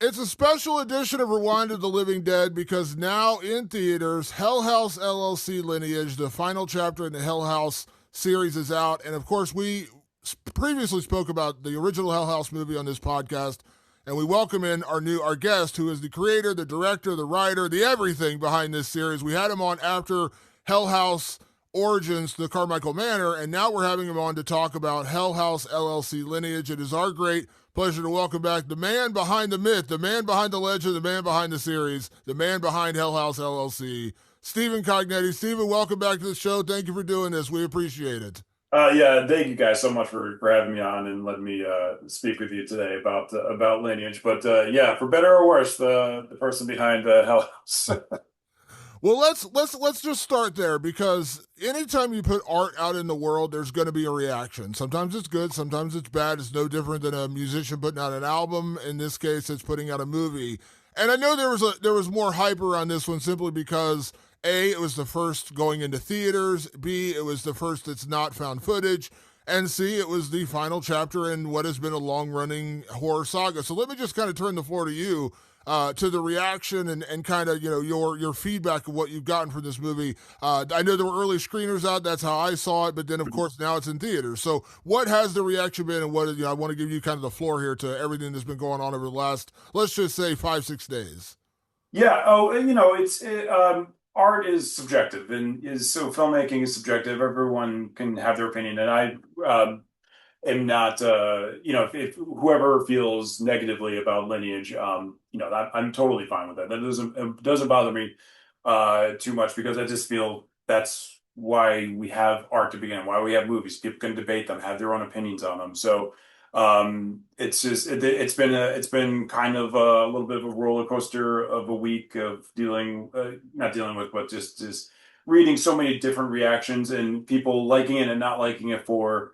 It's a special edition of Rewind of the Living Dead because now in theaters, House LLC Lineage, the final chapter in the House series, is out. And of course, we previously spoke about the original House movie on this podcast. And we welcome in our guest, who is the creator, the director, the writer, the everything behind this series. We had him on after House Origins, the Carmichael Manor, and now we're having him on to talk about House LLC Lineage. It is our great pleasure to welcome back the man behind the myth, the man behind the legend, the man behind the series, the man behind House LLC, Stephen Cognetti. Stephen, welcome back to the show. Thank you for doing this. We appreciate it. Yeah, thank you guys so much for having me on and letting me speak with you today about Lineage. But yeah, for better or worse, the person behind Hell House. Well, let's just start there because anytime you put art out in the world, there's going to be a reaction. Sometimes it's good, sometimes it's bad. It's no different than a musician putting out an album. In this case, it's putting out a movie. And I know there was more hype around this one simply because A, it was the first going into theaters, B, it was the first that's not found footage, and C, it was the final chapter in what has been a long running horror saga. So let me just kind of turn the floor to you, to the reaction and kind of your feedback of what you've gotten from this movie. I know there were early screeners out. That's how I saw it. But then, of course, now it's in theaters. So what has the reaction been? And I want to give you kind of the floor here to everything that's been going on over the last, let's just say, 5, 6 days. Yeah. Oh, art is subjective, and is so filmmaking is subjective. Everyone can have their opinion, and I am not. If whoever feels negatively about Lineage, I'm totally fine with that. It doesn't bother me too much because I just feel that's why we have art to begin, why we have movies. People can debate them, have their own opinions on them. So it's been kind of a little bit of a roller coaster of a week of not dealing with, but just reading so many different reactions and people liking it and not liking it for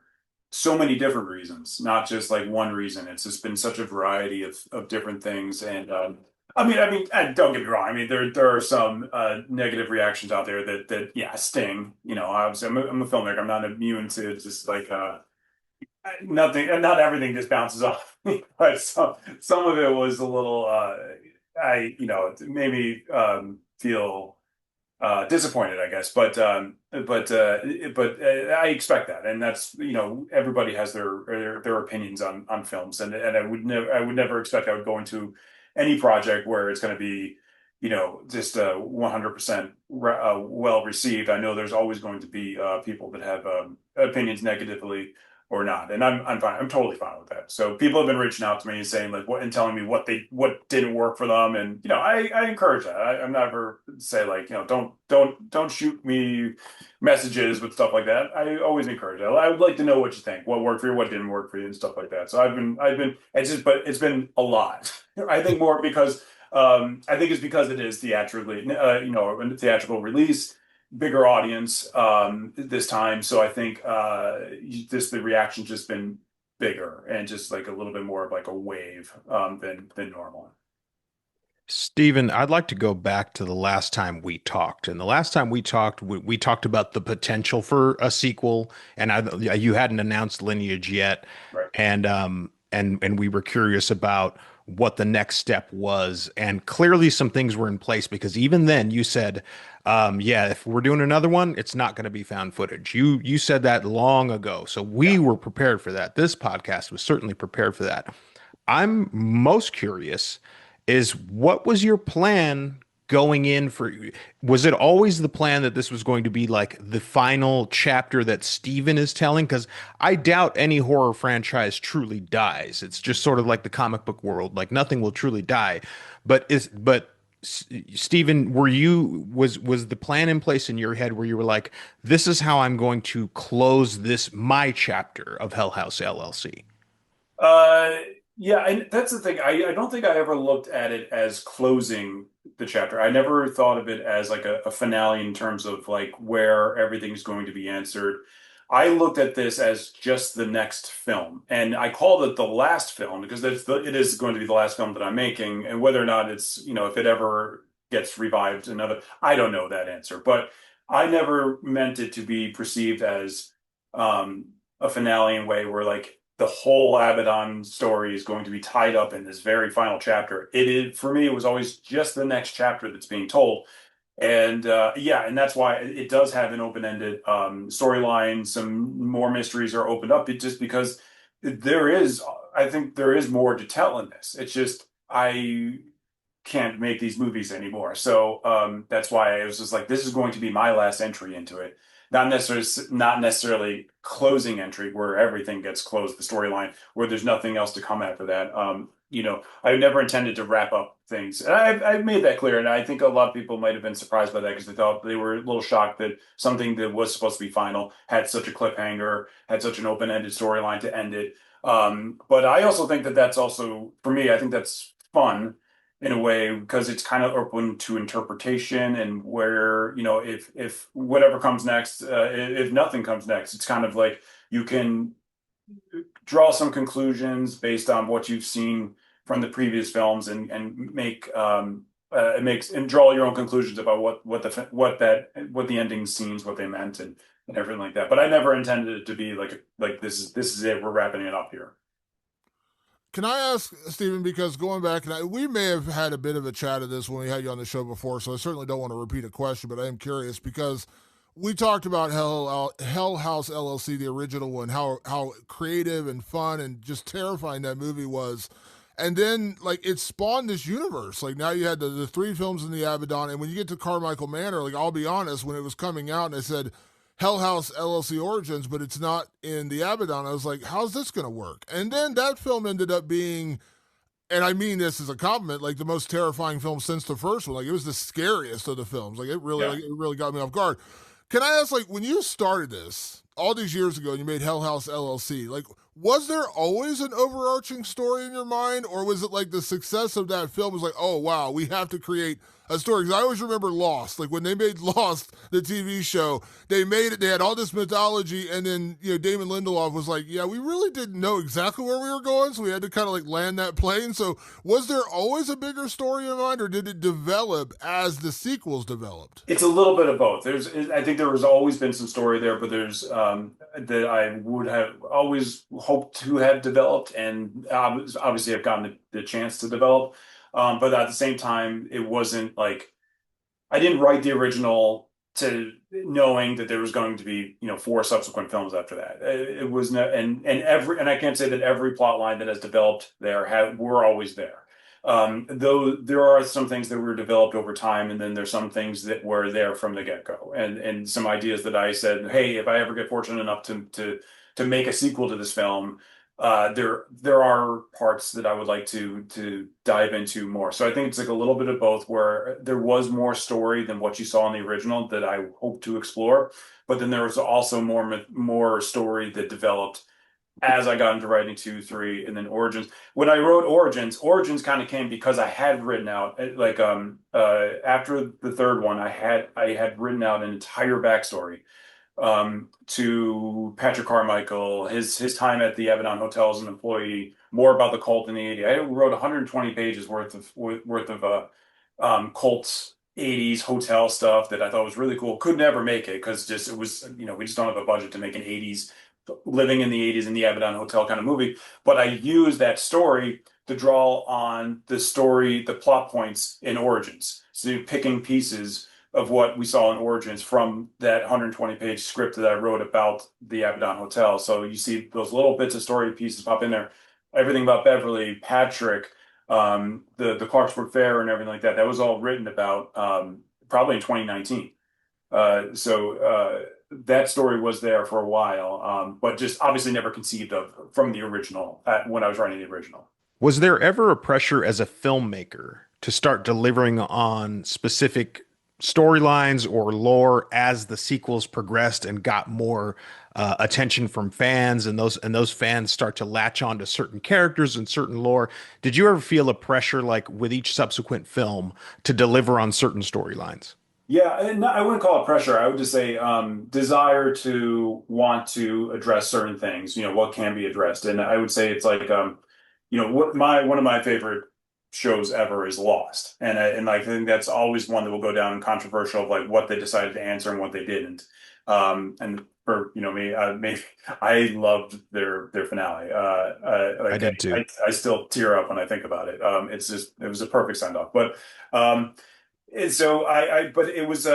so many different reasons, not just like one reason. It's just been such a variety of different things. And don't get me wrong. I mean, there are some negative reactions out there that yeah, sting. Obviously, I'm a filmmaker. I'm not immune to just like nothing, and not everything just bounces off me. But some of it was a little. It made me feel disappointed, I guess. But I expect that, and that's everybody has their opinions on films, and I would never expect I would go into any project where it's going to be just 100% well received. I know there's always going to be people that have opinions negatively or not, and I'm fine. I'm totally fine with that. So people have been reaching out to me and saying like what and telling me what didn't work for them, and I encourage that. I'm never say like don't shoot me messages with stuff like that. I always encourage that. I would like to know what you think, what worked for you, what didn't work for you, and stuff like that. So I've been it's been a lot. I think more because I think it's because it is theatrically a theatrical release, bigger audience this time. So I think the reaction's just been bigger and just like a little bit more of like a wave than normal. Stephen, I'd like to go back to the last time we talked. And the last time we talked, we talked about the potential for a sequel, and you hadn't announced Lineage yet, Right. and we were curious about what the next step was. And clearly, some things were in place because even then, you said, "Yeah, if we're doing another one, it's not going to be found footage." You said that long ago, so we Yeah. were prepared for that. This podcast was certainly prepared for that. I'm most curious is what was your plan going in for, was it always the plan that this was going to be like the final chapter that Steven is telling? Because I doubt any horror franchise truly dies. It's just sort of like the comic book world, like nothing will truly die. Stephen, was the plan in place in your head where you were like, this is how I'm going to close this my chapter of Hell House LLC? Uh, yeah, and that's the thing. I don't think I ever looked at it as closing the chapter. I never thought of it as like a finale in terms of like where everything's going to be answered. I looked at this as just the next film, and I called it the last film because it is going to be the last film that I'm making, and whether or not if it ever gets revived another, I don't know that answer, but I never meant it to be perceived as a finale in a way where like the whole Abaddon story is going to be tied up in this very final chapter. It is, for me, it was always just the next chapter that's being told. And yeah, and that's why it does have an open-ended storyline. Some more mysteries are opened up, just because there is, I think there is more to tell in this. It's just I can't make these movies anymore. So that's why I was just like, this is going to be my last entry into it. Not necessarily closing entry where everything gets closed, the storyline, where there's nothing else to come after that. I never intended to wrap up things. And I've made that clear. And I think a lot of people might have been surprised by that because they thought they were a little shocked that something that was supposed to be final had such a cliffhanger, had such an open-ended storyline to end it. But I also think that that's also, for me, I think that's fun in a way because it's kind of open to interpretation and where, if whatever comes next, if nothing comes next, it's kind of like you can draw some conclusions based on what you've seen from the previous films and make it makes and draw your own conclusions about what the ending scenes, what they meant, and everything like that. But I never intended it to be like this is it, we're wrapping it up here. Can I ask, Stephen, because going back, and we may have had a bit of a chat of this when we had you on the show before, so I certainly don't want to repeat a question, but I am curious because we talked about Hell House LLC, the original one, how creative and fun and just terrifying that movie was. And then, like, it spawned this universe. Like, now you had the three films in the Abaddon, and when you get to Carmichael Manor, like, I'll be honest, when it was coming out and I said, Hell House LLC Origins, but it's not in the Abaddon. I was like, how's this going to work? And then that film ended up being, and I mean this as a compliment, like the most terrifying film since the first one. Like it was the scariest of the films. Like it really got me off guard. Can I ask, like, when you started this all these years ago and you made Hell House LLC, like, was there always an overarching story in your mind, or was it like the success of that film was like, oh wow, we have to create a story? Because I always remember Lost, like when they made Lost, the TV show, they made it, they had all this mythology, and then Damon Lindelof was like, yeah, we really didn't know exactly where we were going, so we had to kind of like land that plane. So was there always a bigger story in mind, or did it develop as the sequels developed? It's a little bit of both. I think there has always been some story there, but there's that I would have always hoped to have developed, and obviously I've gotten the chance to develop. But at the same time, it wasn't like I didn't write the original to knowing that there was going to be, four subsequent films after that. It was no, and I can't say that every plot line that has developed there were always there. Though there are some things that were developed over time, and then there's some things that were there from the get-go, and some ideas that I said, hey, if I ever get fortunate enough to make a sequel to this film, there are parts that I would like to dive into more. So I think it's like a little bit of both, where there was more story than what you saw in the original that I hope to explore, but then there was also more story that developed as I got into writing 2, 3, and then Origins. When I wrote Origins kind of came because I had written out after the third one, I had written out an entire backstory to Patrick Carmichael, his time at the Abaddon Hotel as an employee, more about the cult in the '80s. I wrote 120 pages worth of cults. '80s hotel stuff that I thought was really cool. Could never make it because it was, we just don't have a budget to make an '80s living in the '80s in the Abaddon Hotel kind of movie. But I used that story to draw on the plot points in Origins. So picking pieces of what we saw in Origins from that 120-page script that I wrote about the Abaddon Hotel. So you see those little bits of story pieces pop in there. Everything about Beverly, Patrick, the Clarksburg Fair and everything like that. That was all written about probably in 2019. That story was there for a while, but just obviously never conceived of from the original when I was writing the original. Was there ever a pressure as a filmmaker to start delivering on specific storylines or lore as the sequels progressed and got more attention from fans, and those fans start to latch on to certain characters and certain lore? Did you ever feel a pressure, like with each subsequent film, to deliver on certain storylines? Yeah, and I wouldn't call it pressure. I would just say desire to want to address certain things. What can be addressed, and I would say it's like one of my favorite shows ever is Lost, and I think that's always one that will go down controversial of like what they decided to answer and what they didn't. And for me, maybe I loved their finale. I Like did too. I still tear up when I think about it. It was a perfect send off. But um, and so but it was,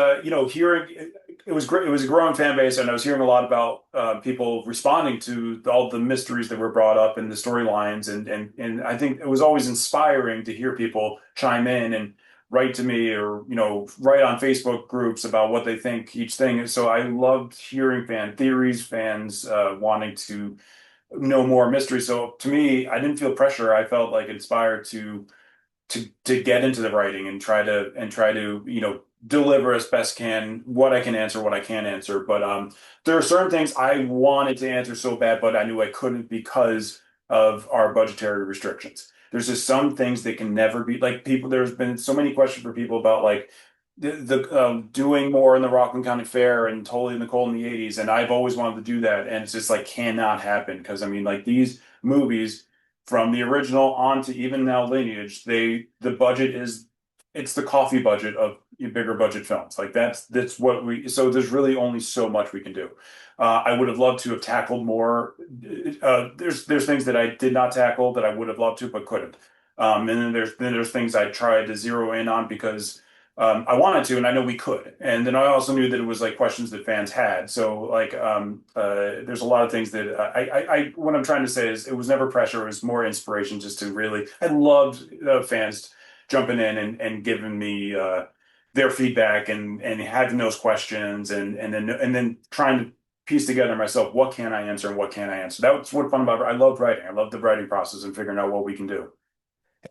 hearing it was great. It was a growing fan base, and I was hearing a lot about people responding to all the mysteries that were brought up and the storylines, and I think it was always inspiring to hear people chime in and write to me, or write on Facebook groups about what they think each thing is. So I loved hearing fan theories, fans wanting to know more mystery. So to me, I didn't feel pressure. I felt like inspired to get into the writing and try to deliver as best can what I can answer, what I can't answer. But there are certain things I wanted to answer so bad, but I knew I couldn't because of our budgetary restrictions. There's just some things that can never be, like, people. There's been so many questions for people about, like, doing more in the Rockland County Fair and Totally Nicole in the '80s, and I've always wanted to do that, and it's just like cannot happen because I mean, like, these movies from the original on to even now Lineage, the budget is, it's the coffee budget of bigger budget films. Like, that's what we, so there's really only so much we can do. I would have loved to have tackled more. There's things that I did not tackle that I would have loved to but couldn't. And then there's things I tried to zero in on because I wanted to, and I know we could. And then I also knew that it was like questions that fans had. So, like, there's a lot of things that what I'm trying to say is it was never pressure. It was more inspiration, just to really, I loved fans jumping in and giving me their feedback and having those questions and then trying to piece together myself, what can I answer and what can't I answer. That's what fun about it. I loved writing. I loved the writing process and figuring out what we can do.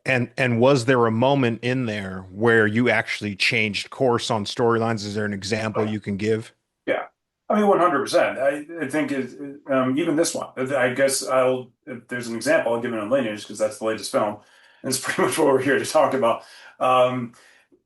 And was there a moment in there where you actually changed course on storylines? Is there an example you can give? Yeah. I mean, 100%. I think even this one, I guess if there's an example, I'll give it in Lineage because that's the latest film. And it's pretty much what we're here to talk about. Um,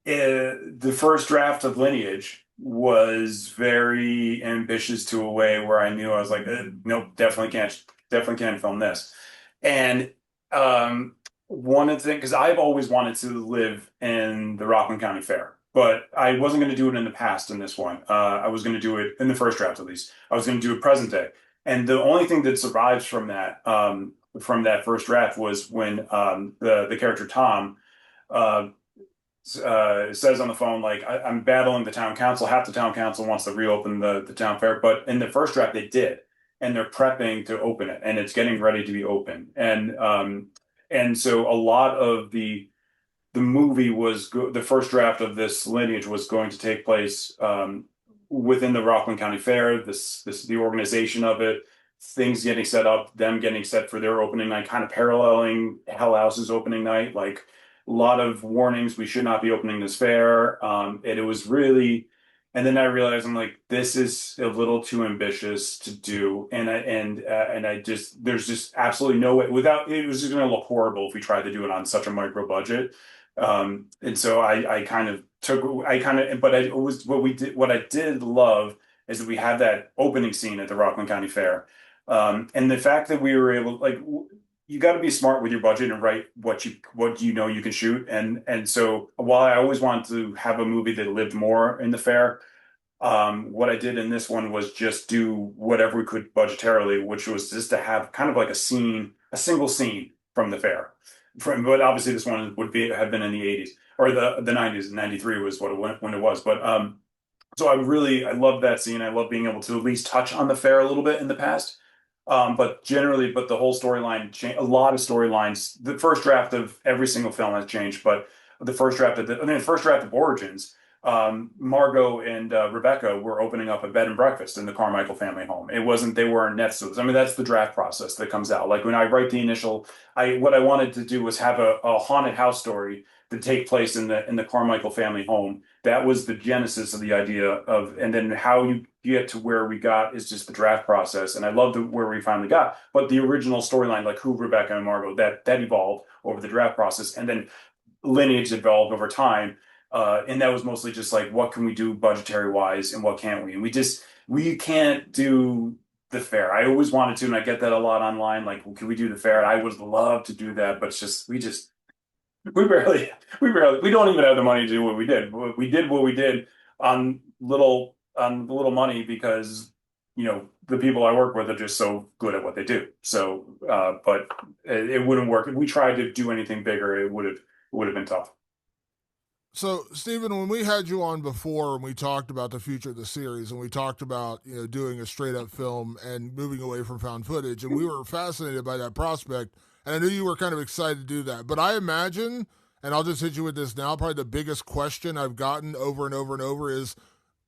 the first draft of Lineage was very ambitious to a way where I knew I was like, nope, definitely can't film this. And um, one of the things, because I've always wanted to live in the Rockland County Fair, but I wasn't going to do it in the past in this one. I was going to do it in the first draft, at least. I was going to do it present day. And the only thing that survives from that first draft was when the character Tom uh, says on the phone, like, I'm battling the town council. Half the town council wants to reopen the town fair, but in the first draft they did, and they're prepping to open it, and it's getting ready to be open. And so a lot of the movie the first draft of this Lineage was going to take place within the Rockland County Fair. The organization of it, things getting set up, them getting set for their opening night, kind of paralleling Hell House's opening night. Like, a lot of warnings, we should not be opening this fair. And it was really, and then I realized, I'm like, this is a little too ambitious to do, and I just, there's just absolutely no way, without, it was just going to look horrible if we tried to do it on such a micro budget. And so I kind of but it was what we did. What I did love is that we had that opening scene at the Rockland County Fair, and the fact that we were able, like, you got to be smart with your budget and write what you know you can shoot. And so while I always wanted to have a movie that lived more in the fair, what I did in this one was just do whatever we could budgetarily, which was just to have kind of like a single scene from the fair. But obviously this one would have been in the '80s or the '90s. '93 was what it went when it was. But so I love that scene. I love being able to at least touch on the fair a little bit in the past. But the whole storyline, a lot of storylines. The first draft of every single film has changed, but the first draft of Origins, Margot and Rebecca were opening up a bed and breakfast in the Carmichael family home. It wasn't, they weren't Netsuits. I mean, that's the draft process that comes out. Like, when I write the initial, what I wanted to do was have a haunted house story to take place in the Carmichael family home. That was the genesis of the idea of, and then how you get to where we got is just the draft process. And I love where we finally got. But the original storyline, like who Rebecca and Margot, that evolved over the draft process, and then Lineage evolved over time. And that was mostly just like, what can we do budgetary wise and what can't we? And we can't do the fair. I always wanted to, and I get that a lot online. Like, well, can we do the fair? And I would love to do that, but it's just, we don't even have the money to do what we did. We did what we did on little on little money because the people I work with are just so good at what they do. So, but it wouldn't work if we tried to do anything bigger. It would have been tough. So, Stephen, when we had you on before and we talked about the future of the series and we talked about, doing a straight up film and moving away from found footage, and we were fascinated by that prospect, and I knew you were kind of excited to do that. But I imagine, and I'll just hit you with this now, probably the biggest question I've gotten over and over and over is,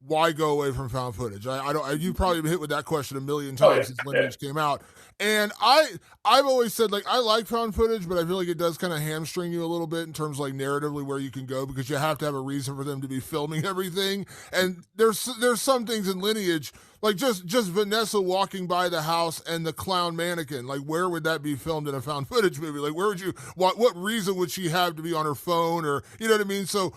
why go away from found footage? I don't. You probably been hit with that question a million Oh yeah, times since yeah, Lineage came out, and I've always said, like, I like found footage, but I feel like it does kind of hamstring you a little bit in terms of, like, narratively where you can go, because you have to have a reason for them to be filming everything. And there's some things in Lineage, like just Vanessa walking by the house and the clown mannequin. Like, where would that be filmed in a found footage movie? Like, where would you what reason would she have to be on her phone, or you know what I mean? So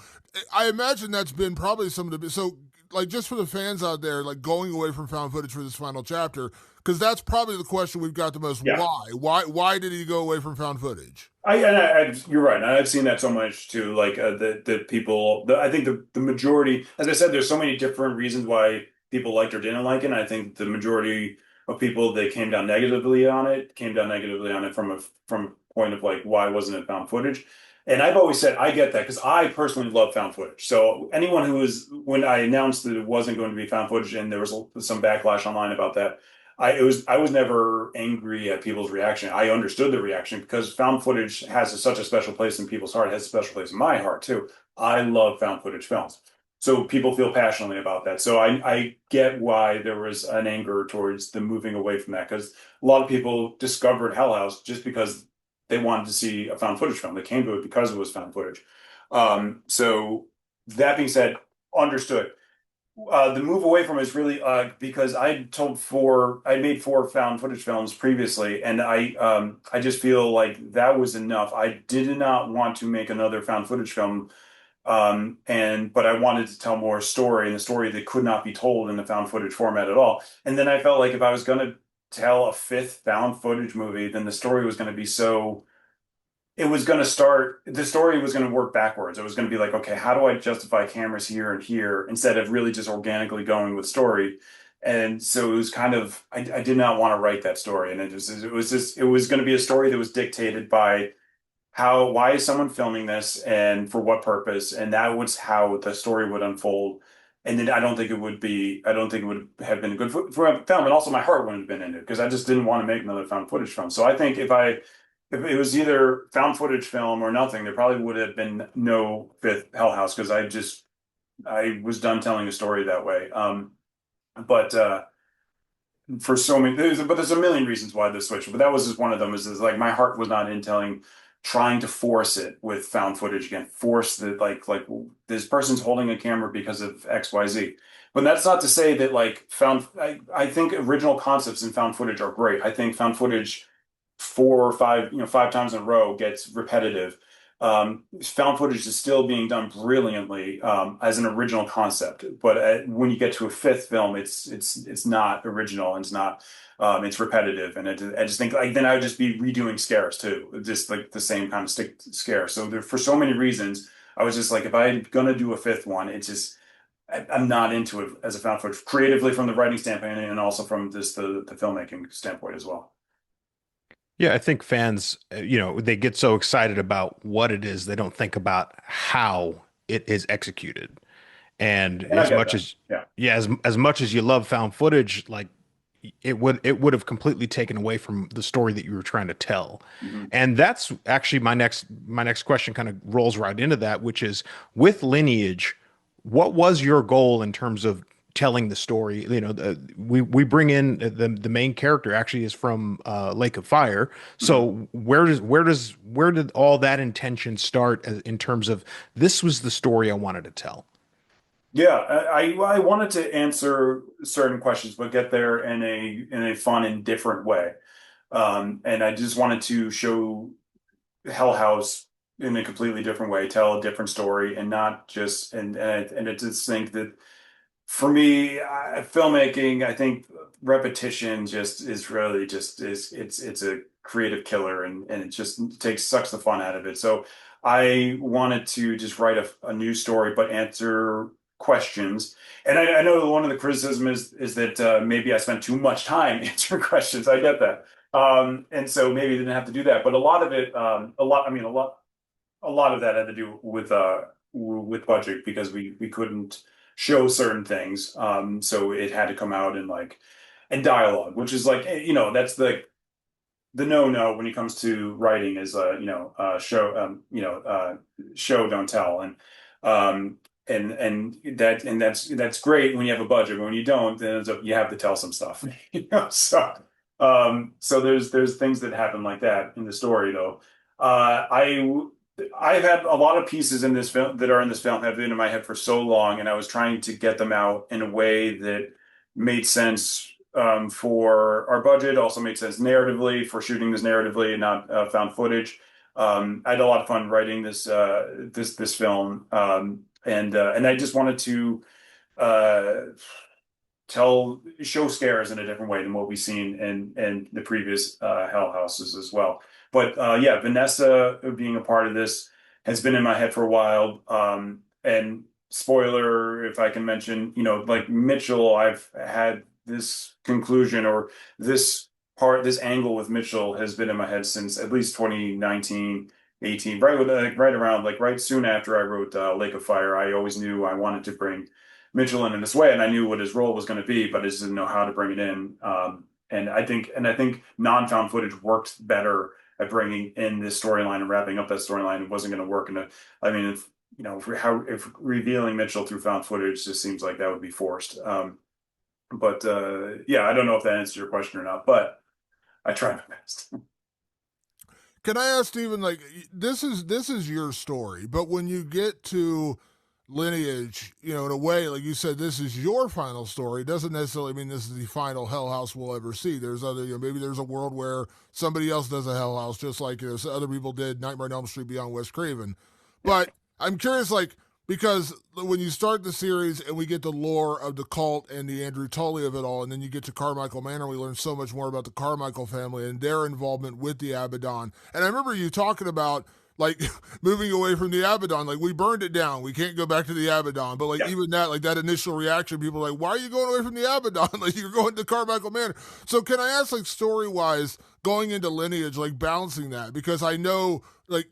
I imagine that's been probably some of the so, like, just for the fans out there, like, going away from found footage for this final chapter, because that's probably the question we've got the most. yeah. Why did he go away from found footage? You're right. And I've seen that so much too. Like the people, I think the majority, as I said, there's so many different reasons why people liked or didn't like it. And I think the majority of people that came down negatively on it from a point of like, why wasn't it found footage? And I've always said I get that because I personally love found footage. So anyone when I announced that it wasn't going to be found footage, and there was some backlash online about that, I was never angry at people's reaction. I understood the reaction because found footage has such a special place in people's heart. It has a special place in my heart too. I love found footage films. So people feel passionately about that. So I get why there was an anger towards the moving away from that, because a lot of people discovered Hell House just because they wanted to see a found footage film. They came to it because it was found footage. So that being said, understood. The move away from it is really because I made four found footage films previously, and I just feel like that was enough. I did not want to make another found footage film, but I wanted to tell more story, and the story that could not be told in the found footage format at all. And then I felt like if I was going to tell a fifth found footage movie, then the story was going to be so it was going to start, the story was going to work backwards. It was going to be like, okay, how do I justify cameras here and here instead of really just organically going with story? And so it was kind of, I did not want to write that story. And it was going to be a story that was dictated by why is someone filming this and for what purpose? And that was how the story would unfold. And then I don't think it would have been good for a film. And also my heart wouldn't have been in it because I just didn't want to make another found footage film. So I think if it was either found footage film or nothing, there probably would have been no fifth Hell House because I was done telling a story that way. But for so many, there's a million reasons why this switched, but that was just one of them. Is like my heart was not in trying to force it with found footage again, force that like this person's holding a camera because of XYZ. But that's not to say that like I think original concepts in found footage are great. I think found footage four or five, five times in a row gets repetitive. Found footage is still being done brilliantly as an original concept, but when you get to a fifth film, it's not original and it's repetitive, and I just think like then I would just be redoing scares too, just like the same kind of stick scare. So for so many reasons, I was just like, if I'm gonna do a fifth one, it's just I'm not into it as a found footage creatively from the writing standpoint and also from just the filmmaking standpoint as well. Yeah, I think fans, they get so excited about what it is, they don't think about how it is executed. And And I as get much that. as Yeah. yeah, as much as you love found footage, like it would have completely taken away from the story that you were trying to tell. Mhm. And that's actually my next question kind of rolls right into that, which is with Lineage, what was your goal in terms of telling the story? We bring in the main character actually is from Lake of Fire. Mhm. So where did all that intention start in terms of this was the story I wanted to tell? Yeah, I wanted to answer certain questions, but get there in a fun and different way. And I just wanted to show Hell House in a completely different way, tell a different story, and not just I just think that for me, filmmaking, I think repetition just is really just is it's a creative killer, and it just sucks the fun out of it. So I wanted to just write a new story, but answer questions. And I know one of the criticism is that maybe I spent too much time answering questions. I get that. And so maybe I didn't have to do that. But a lot of it, a lot of that had to do with budget because we couldn't show certain things. So it had to come out in like in dialogue, which is like, that's the no when it comes to writing is show don't tell, and that's great when you have a budget, but when you don't, then ends up you have to tell some stuff. So there's things that happen like that in the story though. I've had a lot of pieces in this film that are in this film have been in my head for so long, and I was trying to get them out in a way that made sense for our budget, also made sense narratively for shooting this narratively and not found footage. I had a lot of fun writing this film, and I just wanted to uh, show scares in a different way than what we've seen in the previous Hell Houses as well. But yeah, Vanessa being a part of this has been in my head for a while. And spoiler, if I can mention, like Mitchell, I've had this conclusion or this angle with Mitchell has been in my head since at least 2019, 18, right around, like right soon after I wrote Lake of Fire. I always knew I wanted to bring Mitchell in this way, and I knew what his role was going to be, but I just didn't know how to bring it in. And I think non-found footage worked better at bringing in this storyline and wrapping up that storyline. It wasn't going to work. If revealing Mitchell through found footage just seems like that would be forced. But yeah, I don't know if that answers your question or not, but I tried my best. Can I ask Stephen, like, this is your story, but when you get to Lineage, in a way, like you said, this is your final story. It doesn't necessarily mean this is the final Hell House we'll ever see. There's other, maybe there's a world where somebody else does a Hell House, just like other people did Nightmare on Elm Street Beyond Wes Craven. But I'm curious, like, because when you start the series and we get the lore of the cult and the Andrew Tully of it all, and then you get to Carmichael Manor, we learn so much more about the Carmichael family and their involvement with the Abaddon. And I remember you talking about, like, moving away from the Abaddon, like, we burned it down, we can't go back to the Abaddon. But like, even that, like, that initial reaction, people are like, why are you going away from the Abaddon? Like, you're going to Carmichael Manor. So can I ask, like, story wise, going into Lineage, like, balancing that? Because I know, like,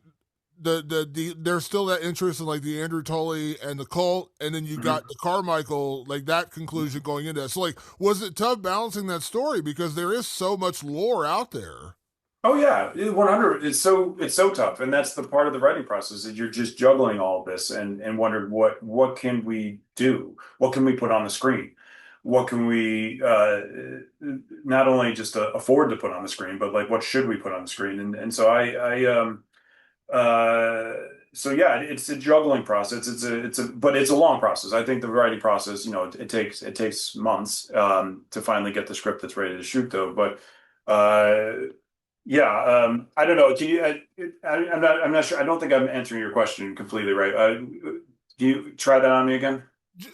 there's still that interest in, like, the Andrew Tully and the cult, and then you got the Carmichael, like, that conclusion going into that. So, like, was it tough balancing that story, because there is so much lore out there? Oh yeah, 100. It's so tough, and that's the part of the writing process is you're just juggling all of this and wondering what can we do? What can we put on the screen? What can we not only just afford to put on the screen, but like what should we put on the screen? And so so yeah, it's a juggling process. But it's a long process. I think the writing process, it takes months to finally get the script that's ready to shoot though. But yeah, I don't know. Can you? I'm not sure. I don't think I'm answering your question completely right. Can you try that on me again?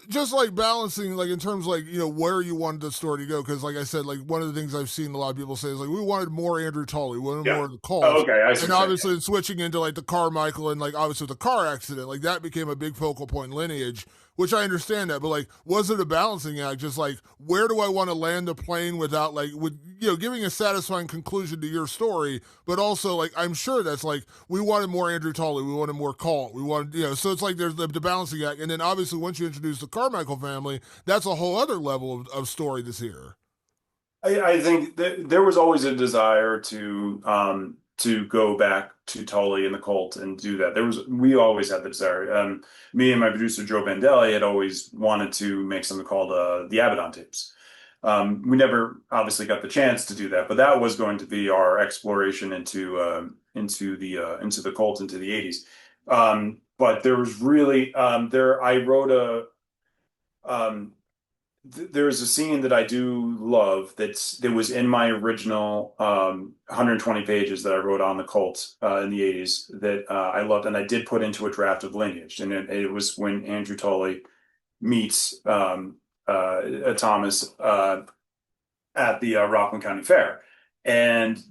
Just like balancing, like, in terms of, like, where you wanted the story to go, because like I said, like, one of the things I've seen a lot of people say is, like, we wanted more Andrew Tully, we wanted more of the cult. Oh, okay, I see. And obviously switching into, like, the Carmichael and, like, obviously the car accident, like, that became a big focal point in Lineage, which I understand that, but like, was it a balancing act? Just like, where do I want to land the plane without, like, with giving a satisfying conclusion to your story, but also, like, I'm sure that's like, we wanted more Andrew Tully, we wanted more cult, we wanted, so it's like there's the balancing act, and then obviously once you introduce the Carmichael family, that's a whole other level of story this year. I think that there was always a desire to go back to Tully and the cult and do that. We always had the desire. Me and my producer Joe Bandelli had always wanted to make something called the Abaddon tapes. We never obviously got the chance to do that, but that was going to be our exploration into the cult into the 80s. But there was really I wrote there's a scene that I do love that was in my original 120 pages that I wrote on the cult in the 80s that I loved, and I did put into a draft of Lineage, and it was when Andrew Tully meets Thomas at the Rockland County Fair, and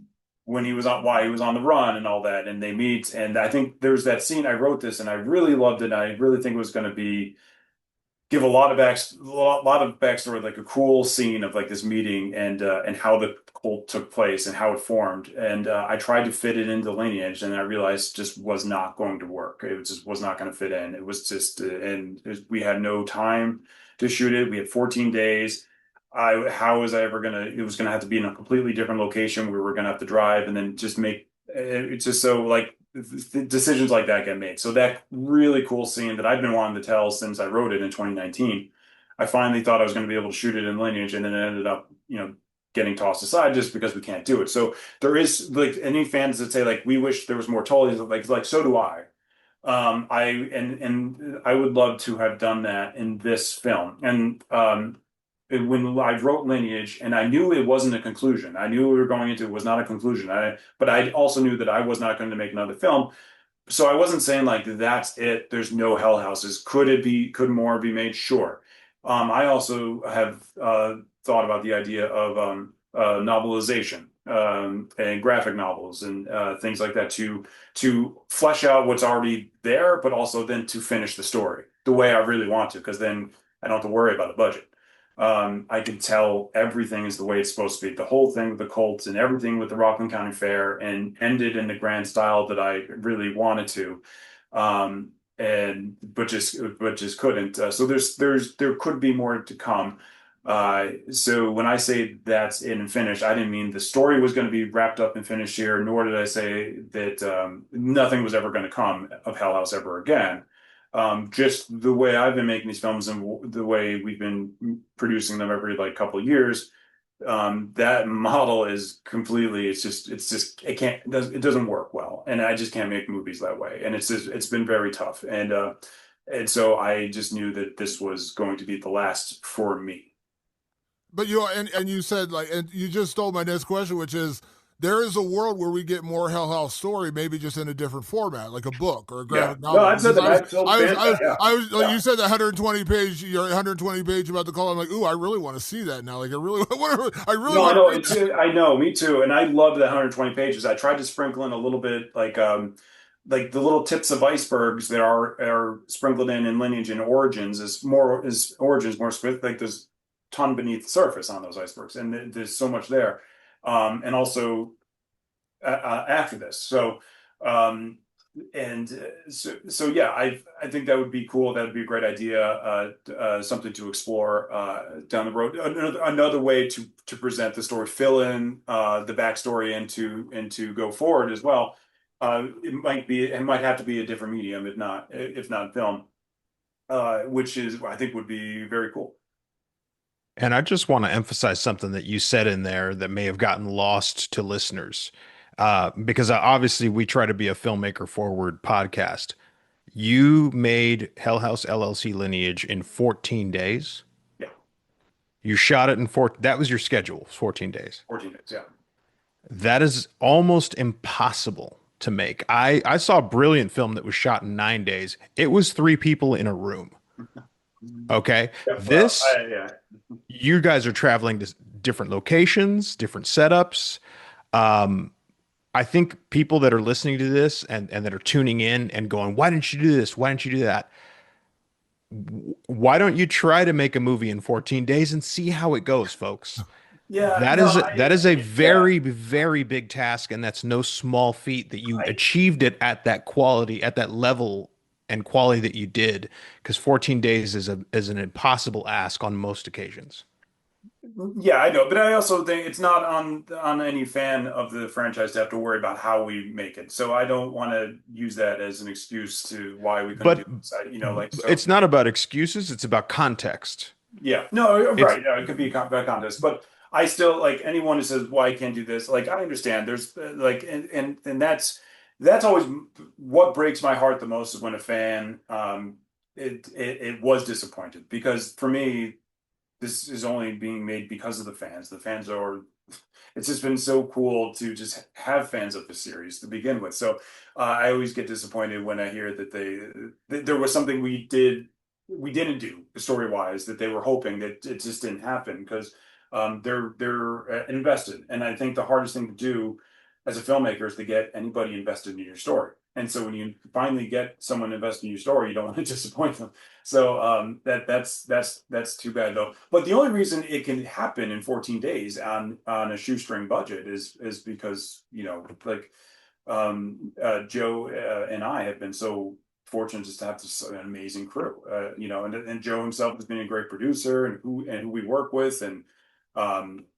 when he was on why he was on the run and all that, and they meet, and I think there's that scene. I wrote this, and I really loved it. And I really think it was going to be give a lot of backstory, like a cool scene of like this meeting and how the cult took place and how it formed. And I tried to fit it into Lineage, and I realized just was not going to work. It just was not going to fit in. It was just, we had no time to shoot it. We had 14 days. How was I ever gonna? It was gonna have to be in a completely different location. We were gonna have to drive and then just make. It's just so like decisions like that get made. So that really cool scene that I've been wanting to tell since I wrote it in 2019, I finally thought I was going to be able to shoot it in Lineage, and then it ended up, getting tossed aside just because we can't do it. So there is like any fans that say like we wish there was more Tullys, like so do I. And I would love to have done that in this film. And when I wrote Lineage, and I knew it wasn't a conclusion. I knew we were going into it was not a conclusion. But I also knew that I was not going to make another film. So I wasn't saying like that's it. There's no Hell Houses. Could it be? Could more be made? Sure. I also have thought about the idea of novelization and graphic novels and things like that to flesh out what's already there, but also then to finish the story the way I really want to, because then I don't have to worry about a budget. I can tell everything is the way it's supposed to be. The whole thing with the Colts and everything with the Rockland County Fair, and ended in the grand style that I really wanted to. And but just couldn't. So there could be more to come. So when I say that's it and finished, I didn't mean the story was going to be wrapped up and finished here, nor did I say that nothing was ever going to come of Hell House ever again. Just the way I've been making these films and the way we've been producing them every like couple of years, that model is completely, it doesn't work well. And I just can't make movies that way. And it's been very tough. And so I just knew that this was going to be the last for me. But and you said like, and you just stole my next question, which is there is a world where we get more Hell House story, maybe just in a different format, like a book or a graphic novel. No, I've said that. I was like, you said the 120 page, your 120 page about the call. I'm like, ooh, I really want to see that now. Like, I really, I really. No, I know. I know, me too. And I loved the 120 pages. I tried to sprinkle in a little bit, like the little tips of icebergs that are sprinkled in Lineage and Origins is Origins more specific. Like there's ton beneath the surface on those icebergs, and there's so much there. And also after this. So, so yeah, I think that would be cool. That would be a great idea. Something to explore down the road. Another way to present the story, fill in the backstory, and to go forward as well. It might have to be a different medium, if not film, which is I think would be very cool. And I just want to emphasize something that you said in there that may have gotten lost to listeners. Because obviously we try to be a filmmaker forward podcast. You made Hell House LLC Lineage in 14 days. Yeah, You shot it in that was your schedule, 14 days. 14 days. Yeah. That is almost impossible to make. I saw a brilliant film that was shot in 9 days. It was three people in a room. Okay. Yeah, yeah. You guys are traveling to different locations, different setups. I think people that are listening to this and that are tuning in and going, why didn't you do this? Why didn't you do that? Why don't you try to make a movie in 14 days and see how it goes, folks? Yeah, That is a very, very big task, and that's no small feat that you achieved it at that quality, at that level and quality that you did, because 14 days is an impossible ask on most occasions. Yeah, I know, but I also think it's not on any fan of the franchise to have to worry about how we make it. So I don't want to use that as an excuse to why we couldn't do this. So. It's not about excuses, it's about context. Yeah, no, right. Yeah, it could be about contest, but I still like anyone who says, "Why I can't do this?" Like I understand. There's like, and that's always what breaks my heart the most is when a fan it was disappointed, because for me this is only being made because of the fans. The fans are. It's just been so cool to just have fans of the series to begin with. So I always get disappointed when I hear that there was something we didn't do story wise that they were hoping that it just didn't happen, because they're invested. And I think the hardest thing to do as a filmmaker is to get anybody invested in your story. And so when you finally get someone invested in your story, you don't want to disappoint them. So that's too bad though. But the only reason it can happen in 14 days on a shoestring budget is because, you know, like Joe and I have been so fortunate just to have this an amazing crew. You know, and Joe himself has been a great producer, and who we work with, and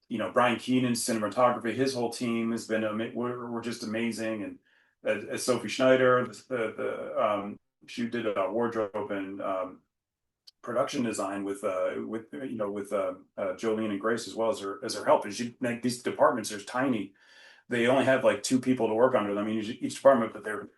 you know, Brian Keenan's cinematography, his whole team has been we're just amazing, and Sophie Schneider, she did a wardrobe and production design with you know with Jolene and Grace as well as her help. And she like these departments are tiny. They only have like 2 people to work under them. I mean, each department, but they're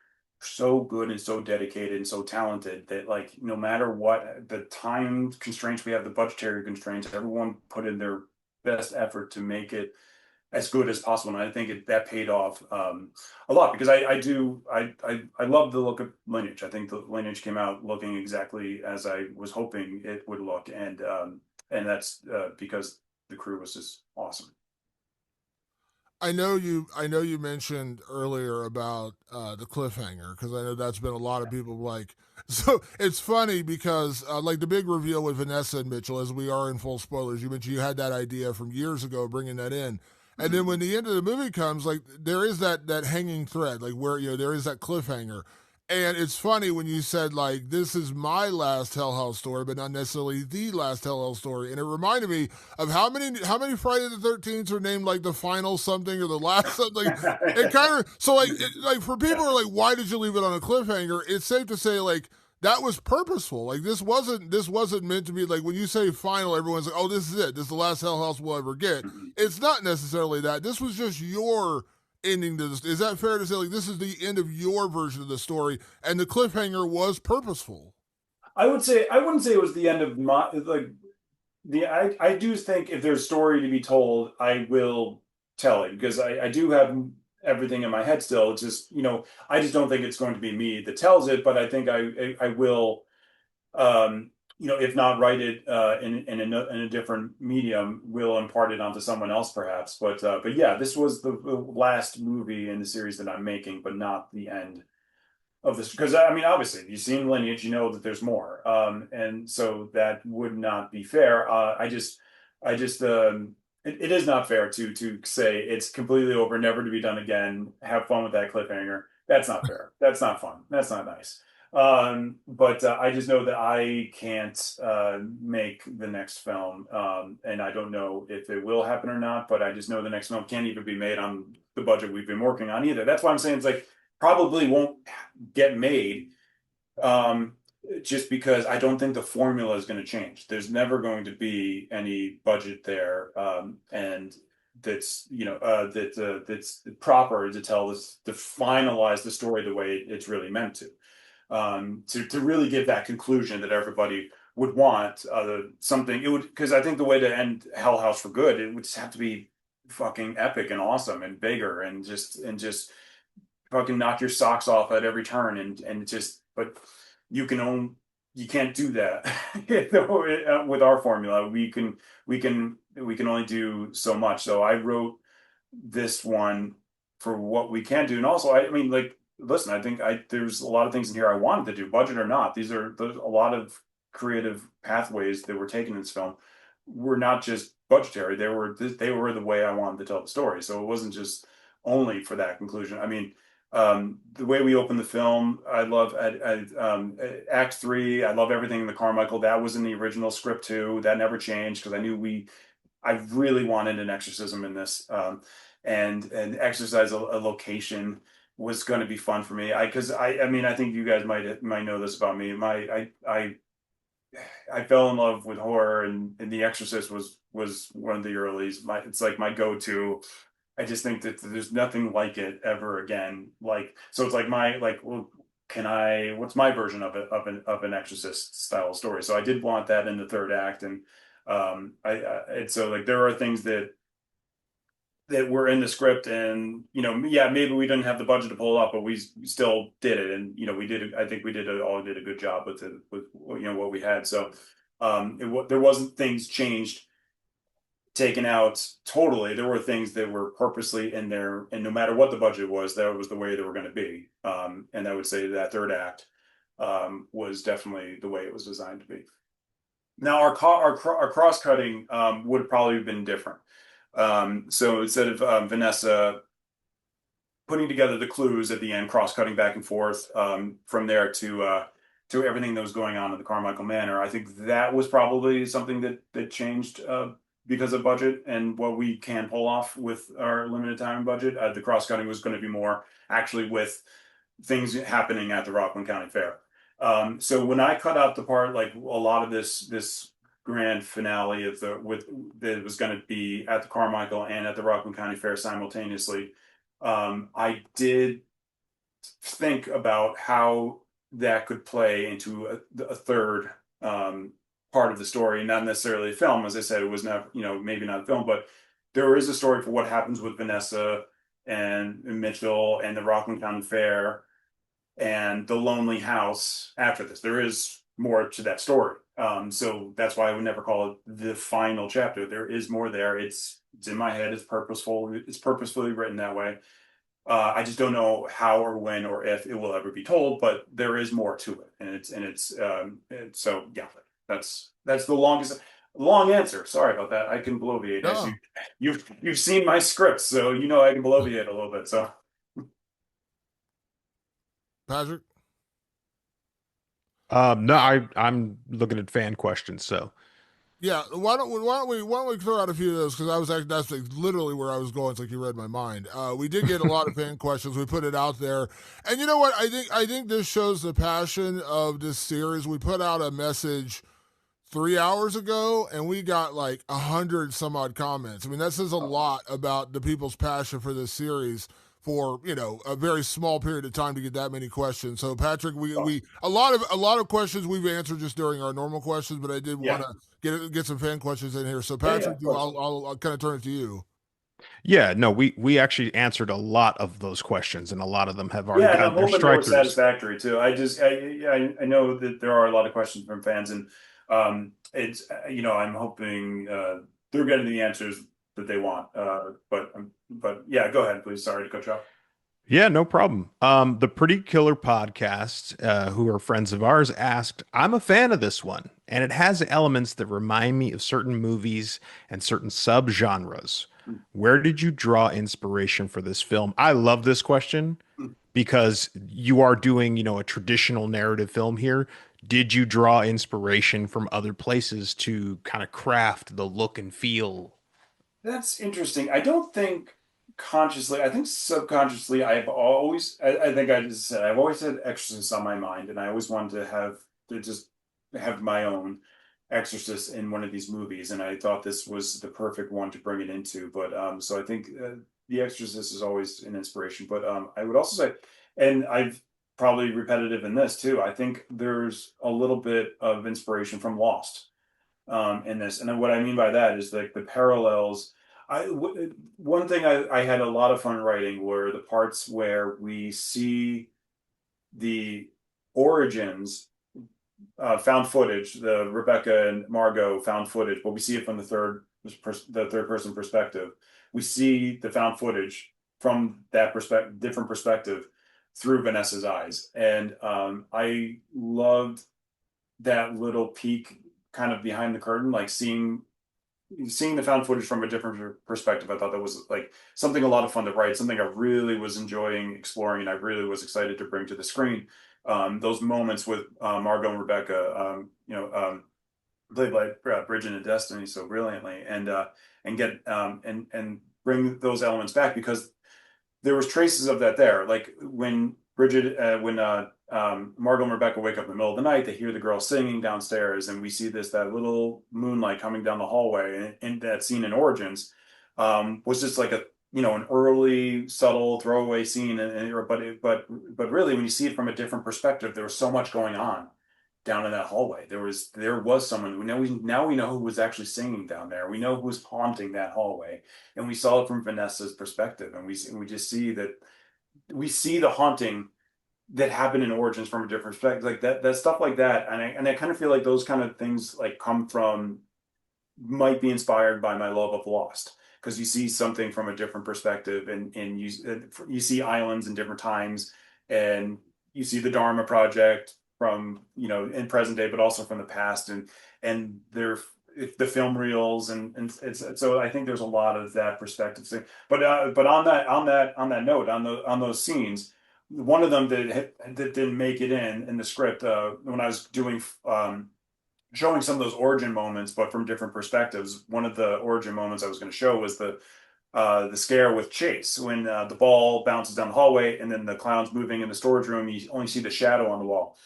so good and so dedicated and so talented that like no matter what the time constraints we have, the budgetary constraints, everyone put in their best effort to make it as good as possible. And I think that paid off a lot because I love the look of Lineage. I think the Lineage came out looking exactly as I was hoping it would look, and that's because the crew was just awesome. I know you mentioned earlier about the cliffhanger because I know that's been a lot of people like. So it's funny because like the big reveal with Vanessa and Mitchell, as we are in full spoilers, you mentioned you had that idea from years ago, bringing that in, and then when the end of the movie comes, like there is that hanging thread, like where there is that cliffhanger. And it's funny when you said like this is my last Hell House story, but not necessarily the last Hell House story. And it reminded me of how many Friday the 13th are named like the final something or the last something. It kind of so like for people who are like, why did you leave it on a cliffhanger? It's safe to say like that was purposeful. Like this wasn't meant to be like when you say final, everyone's like, oh, this is it. This is the last Hell House we'll ever get. It's not necessarily that. This was just your ending to this. Is that fair to say like this is the end of your version of the story and the cliffhanger was purposeful? I would say I wouldn't say it was the end of my like the I do think if there's a story to be told, I will tell it because I do have everything in my head still. It's just, you know, I just don't think it's going to be me that tells it, but I think I will you know, if not write it in a different medium, will impart it onto someone else perhaps. But yeah, this was the last movie in the series that I'm making, but not the end of this because I mean obviously you've seen Lineage, you know that there's more, and so that would not be fair. It is not fair to say it's completely over, never to be done again, have fun with that cliffhanger. That's not fair, that's not fun, that's not nice. But I just know that I can't make the next film, and I don't know if it will happen or not, but I just know the next film can't even be made on the budget we've been working on either. That's why I'm saying it's like probably won't get made, um, just because I don't think the formula is going to change. There's never going to be any budget there, and that's you know that's proper to tell this to finalize the story the way it's really meant to really give that conclusion that everybody would want. Something it would because I think the way to end Hell House for good, it would just have to be fucking epic and awesome and bigger and just fucking knock your socks off at every turn and just but you can't do that with our formula. We can only do so much. So I wrote this one for what we can do, and also I mean like listen, I think there's a lot of things in here I wanted to do, budget or not. There's a lot of creative pathways that were taken in this film were not just budgetary. They were the way I wanted to tell the story. So it wasn't just only for that conclusion. I mean, the way we open the film, I love Act Three. I love everything in the Carmichael. That was in the original script too. That never changed because I really wanted an exorcism in this, and exercise a location was going to be fun for me. Because I mean I think you guys might know this about me. I fell in love with horror, and The Exorcist was one of the earlies. It's like my go-to. I just think that there's nothing like it ever again. Like, so it's like well, what's my version of it, of an Exorcist style story? So I did want that in the third act. And, and so like, there are things that were in the script and, you know, yeah, maybe we didn't have the budget to pull it up, but we still did it. And, you know, I think we all did a good job with you know, what we had. So, there wasn't things changed taken out totally. There were things that were purposely in there, and no matter what the budget was, that was the way they were going to be. And I would say that third act was definitely the way it was designed to be. Now our cross cutting would probably have been different. So instead of Vanessa putting together the clues at the end, cross cutting back and forth from there to everything that was going on in the Carmichael Manor, I think that was probably something that changed because of budget and what we can pull off with our limited time budget. The cross cutting was going to be more actually with things happening at the Rockland County Fair. So when I cut out the part, like a lot of this grand finale of the with that was going to be at the Carmichael and at the Rockland County Fair simultaneously, I did think about how that could play into a third part of the story, not necessarily a film. As I said, it was not, maybe not a film, but there is a story for what happens with Vanessa and Mitchell and the Rockland County Fair and the lonely house after this. There is more to that story. So that's why I would never call it the final chapter. There is more there. It's in my head. It's purposeful. It's purposefully written that way. I just don't know how or when or if it will ever be told, but there is more to it, and so yeah, that's the long answer. Sorry about that. I can bloviate. As No, you've seen my scripts, so you know I can bloviate a little bit. So Patrick. No, I'm looking at fan questions. So Yeah, why don't we throw out a few of those because I was actually that's like literally where I was going. It's like you read my mind. We did get a lot of fan questions. We put it out there, and you know what? I think this shows the passion of this series. We put out a message 3 hours ago, and we got like 100 some odd comments. I mean, that says a lot about the people's passion for this series for a very small period of time to get that many questions. So Patrick, we a lot of questions we've answered just during our normal questions, but I did yeah, want to get some fan questions in here. So yeah, Patrick, of course. I'll kind of turn it to you. yeah, no, we actually answered a lot of those questions, and a lot of them have already Yeah, and I'm gotten their hoping they were strikers. satisfactory too. I know that there are a lot of questions from fans, and it's I'm hoping they're getting the answers that they want. But yeah, go ahead, please. Sorry to cut you off. Yeah, no problem. The Pretty Killer podcast, who are friends of ours, asked, I'm a fan of this one, and it has elements that remind me of certain movies and certain subgenres. Where did you draw inspiration for this film? I love this question because you are doing, a traditional narrative film here. Did you draw inspiration from other places to kind of craft the look and feel? That's interesting. I don't think consciously, I think subconsciously, I think I just said, I've always had Exorcist on my mind, and I always wanted to just have my own Exorcist in one of these movies, and I thought this was the perfect one to bring it into. But so I think The Exorcist is always an inspiration. But I would also say, and I've probably repetitive in this too, I think there's a little bit of inspiration from Lost in this. And then what I mean by that is like the parallels. One thing I had a lot of fun writing were the parts where we see the origins, found footage, the Rebecca and Margot found footage, but we see it from the third person perspective. We see the found footage from that different perspective through Vanessa's eyes, and I loved that little peek kind of behind the curtain, like seeing the found footage from a different perspective. I thought that was like something a lot of fun to write, something I really was enjoying exploring, and I really was excited to bring to the screen. Those moments with Margot and Rebecca, played by Bridget and Destiny so brilliantly, and get and bring those elements back because there was traces of that there. Like when Margot and Rebecca wake up in the middle of the night, they hear the girl singing downstairs, and we see that little moonlight coming down the hallway. And that scene in Origins was just like an early subtle throwaway scene, but really when you see it from a different perspective, there was so much going on down in that hallway. There was someone now we know who was actually singing down there. We know who was haunting that hallway, and we saw it from Vanessa's perspective, and we just see that we see the haunting that happened in Origins from a different perspective, like that stuff like that. And I kind of feel like those kind of things like come from might be inspired by my love of Lost, because you see something from a different perspective, and you see islands in different times, and you see the Dharma Project from, in present day, but also from the past, and the film reels, and it's so I think there's a lot of that perspective thing. But on that note, on those scenes, one of them that didn't make it in the script, when I was doing showing some of those origin moments, but from different perspectives. One of the origin moments I was going to show was the scare with Chase, when the ball bounces down the hallway and then the clown's moving in the storage room. You only see the shadow on the wall.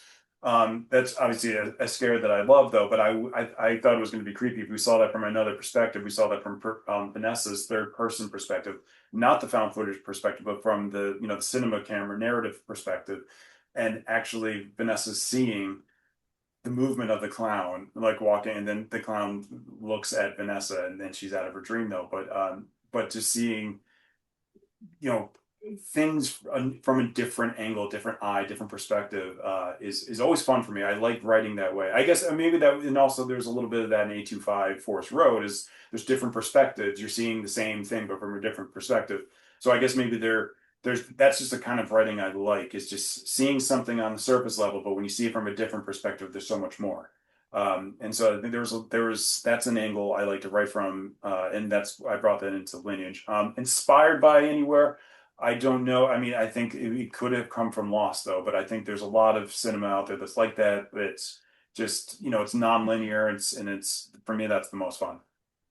That's obviously a scare that I love, though. But I thought it was going to be creepy if we saw that from another perspective. We saw that from Vanessa's third person perspective, not the found footage perspective, but from the cinema camera narrative perspective, and actually Vanessa's seeing the movement of the clown, like walking, and then the clown looks at Vanessa, and then she's out of her dream, though. But just seeing, you know, things from a different angle, different eye, different perspective, is always fun for me. I like writing that way. I guess maybe that, and also there's a little bit of that in 825 Forest Road. Is there's different perspectives. You're seeing the same thing, but from a different perspective. So I guess maybe there's that's just the kind of writing I like, is just seeing something on the surface level, but when you see it from a different perspective, there's so much more. And so I think there was that's an angle I like to write from, and that's I brought that into Lineage. Inspired by anywhere, I don't know. I mean, I think it could have come from Lost, though, but I think there's a lot of cinema out there that's like that. It's just, it's non-linear. It's for me, that's the most fun.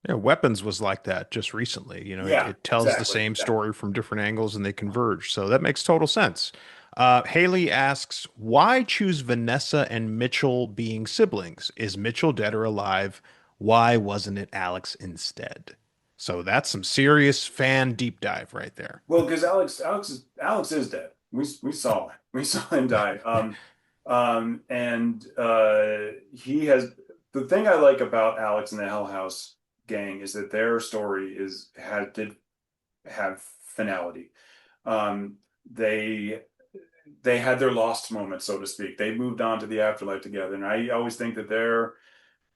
Yeah, Weapons was like that just recently. It, Yeah, it tells the exactly. same Exactly. story from different angles and they converge. So that makes total sense. Haley asks, why choose Vanessa and Mitchell being siblings? Is Mitchell dead or alive? Why wasn't it Alex instead? So that's some serious fan deep dive right there. Well, because Alex is dead. We saw him die. And he has the thing I like about Alex and the Hell House gang is that their story did have finality. Um, they they had their lost moment, so to speak. They moved on to the afterlife together, and I always think that they're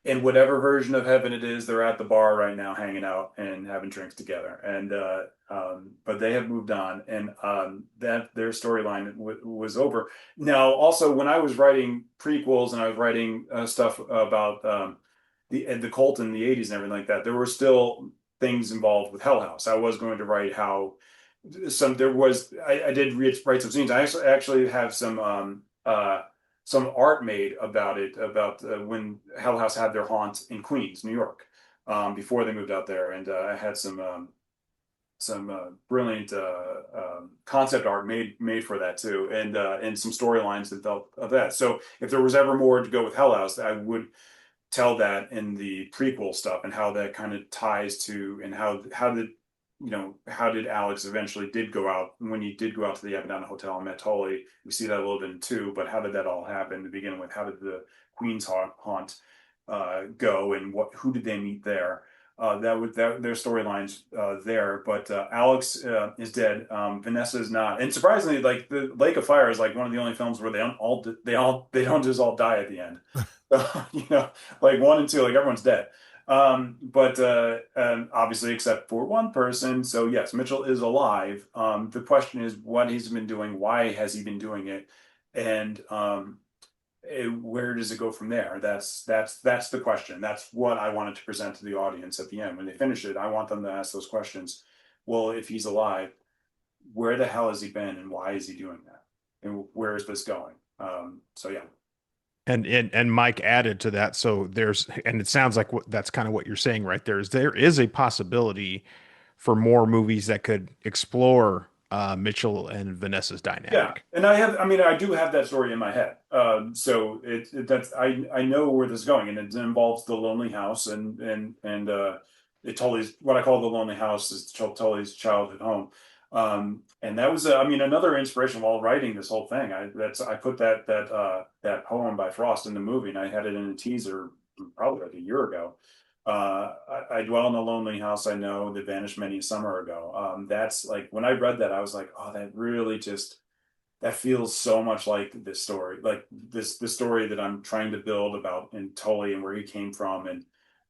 in whatever version of heaven it is, they're at the bar right now, hanging out and having drinks together. And but they have moved on, and that their storyline was over. Now, also, when I was writing prequels and I was writing stuff about the cult in the '80s and everything like that, there were still things involved with Hell House. I was going to write how I did write some scenes. I actually have some art made about it, about when Hell House had their haunt in Queens, New York, before they moved out there, and I had some brilliant concept art made for that too, and some storylines that dealt of that. So if there was ever more to go with Hell House, I would tell that in the prequel stuff, and how that kind of ties to, and how did Alex eventually did go out, when he did go out to the Avedana Hotel and met Tully. We see that a little bit in two, but how did that all happen to begin with? How did the Queen's haunt go, and who did they meet there? Their storylines there, but Alex is dead. Vanessa is not, and surprisingly, like the Lake of Fire is like one of the only films where they don't just all die at the end. Like one and two, like everyone's dead. But obviously, except for one person. So yes, Mitchell is alive. The question is what he's been doing, why has he been doing it, and where does it go from there? That's the question. That's what I wanted to present to the audience at the end when they finish it. I want them to ask those questions. Well, if he's alive, where the hell has he been, and why is he doing that, and where is this going? So yeah. And Mike added to that. So and it sounds like that's kind of what you're saying right there, is there is a possibility for more movies that could explore Mitchell and Vanessa's Yeah, dynamic. and I mean, I do have that story in my head. So that's I know where this is going, and it involves the lonely house, and it Tully's, what I call the lonely house is Tully's childhood home. And that was, I mean, another inspiration while writing this whole thing. I put that poem by Frost in the movie, and I had it in a teaser probably like a year ago. I dwell in a lonely house I know that vanished many a summer ago. That's like, when I read that, I was like, oh, that really just, that feels so much like this story, like this story that I'm trying to build about in Tully and where he came from,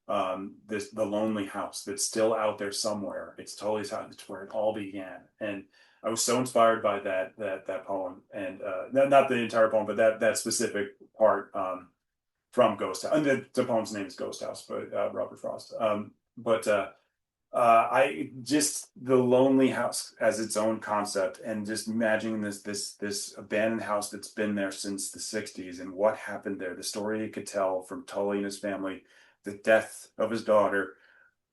the lonely house that's still out there somewhere. It's Tully's house. It's where it all began. And I was so inspired by that poem, and not the entire poem, but that specific part from Ghost House. And the poem's name is Ghost House, but Robert Frost. But I just the lonely house as its own concept, and just imagining this abandoned house that's been there since the '60s, and what happened there, the story it could tell from Tully and his family, the death of his daughter,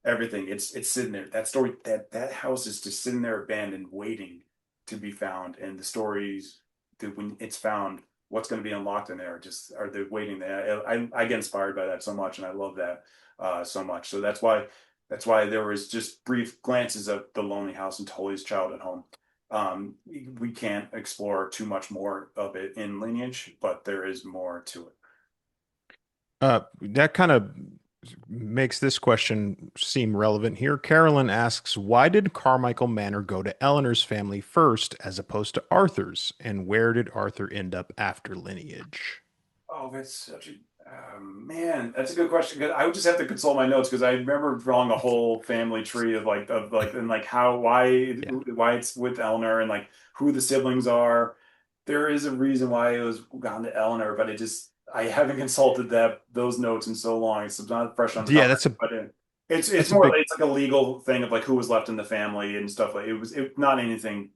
everything. It's sitting there. That story, that house is just sitting there abandoned, waiting to be found, and the stories that when it's found, what's going to be unlocked in there, just are they waiting there. I get inspired by that so much, and I love that so much. So that's why there was just brief glances of the lonely house and Tully's childhood home. We can't explore too much more of it in Lineage, but there is more to it. That kind of makes this question seem relevant here. Carolyn asks, why did Carmichael Manor go to Eleanor's family first as opposed to Arthur's? And where did Arthur end up after Lineage? Oh, that's such a man. That's a good question. Because I would just have to consult my notes, because I remember drawing a whole family tree of and like how why it's with Eleanor, and like who the siblings are. There is a reason why it was gone to Eleanor, but I haven't consulted those notes in so long. It's not fresh on the Yeah, top, but it's that's more big, like, it's like a legal thing of like who was left in the family and stuff. Like not anything.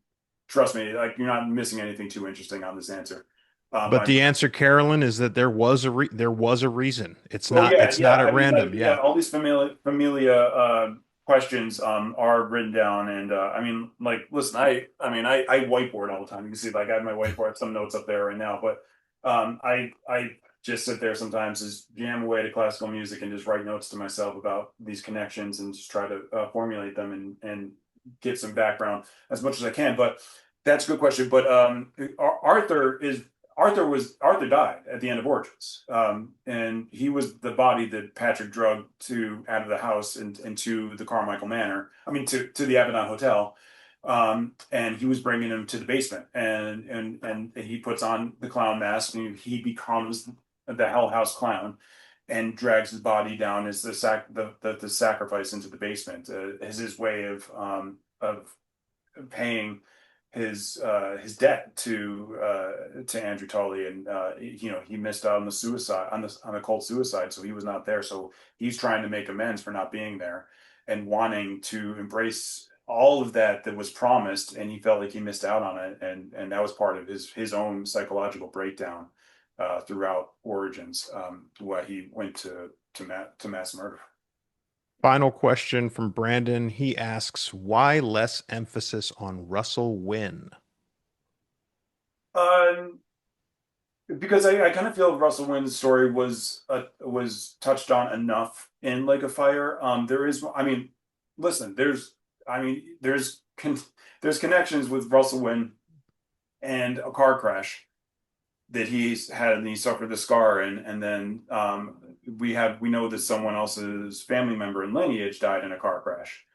Trust me, like you're not missing anything too interesting on this answer. but the answer, Carolyn, is that there was a reason. It's Well, not yeah, it's yeah. not I at mean, like, random. yeah, Yeah. all these familia questions are written down, and I mean, like, listen, I whiteboard all the time. You can see, like, I have my whiteboard, I have some notes up there right now, but I just sit there sometimes, just jam away to classical music and just write notes to myself about these connections, and just try to formulate them, and get some background as much as I can. But that's a good question. But Arthur died at the end of Origins, and he was the body that Patrick drugged to out of the house and into the Carmichael Manor. I mean, to the Abaddon Hotel, and he was bringing him to the basement, and he puts on the clown mask, and he becomes the Hell House clown, and drags his body down as the sacrifice into the basement, as his way of paying his debt to Andrew Tully. And he missed out on the suicide, on the cold suicide, so he was not there. So he's trying to make amends for not being there, and wanting to embrace all of that was promised, and he felt like he missed out on it, and that was part of his own psychological breakdown throughout Origins, why he went to mass murder. Final question from Brandon. He asks, why less emphasis on Russell Wynn? Because I kind of feel Russell Wynn's story was touched on enough in Lake of Fire. There is, I mean, listen, there's connections with Russell Wynn and a car crash that he's had, and he suffered the scar, and then we know that someone else's family member in Lineage died in a car crash.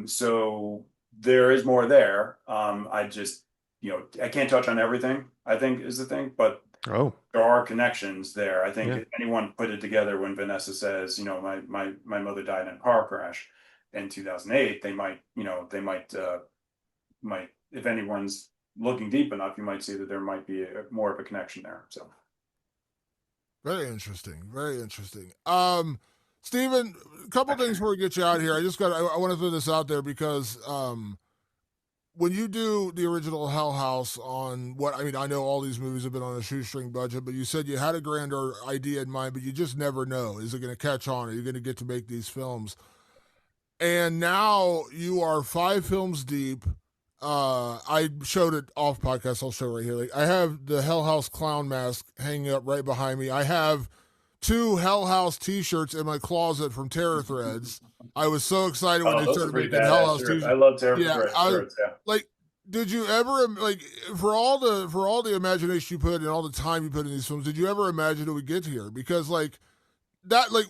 So there is more there. I just, I can't touch on everything, I think, is the thing, but there are connections there. I think if anyone put it together, when Vanessa says, my mother died in a car crash in 2008, they might, if anyone's looking deep enough, you might see that there might be more of a connection there. So very interesting. Very interesting. Stephen, a couple things before we get you out here. I want to throw this out there, because when you do the original Hell House I know all these movies have been on a shoestring budget, but you said you had a grander idea in mind, but you just never know. Is it going to catch on? Are you going to get to make these films? And now you are 5 films deep. I showed it off podcast. I'll show it right here. Like, I have the Hell House clown mask hanging up right behind me. I have 2 Hell House t-shirts in my closet from Terror Threads. I was so excited when they started making Hell House t-shirts. I love Terror Threads. Yeah. Like, did you ever, like, for all the imagination you put and all the time you put in these films, did you ever imagine it would get here? Because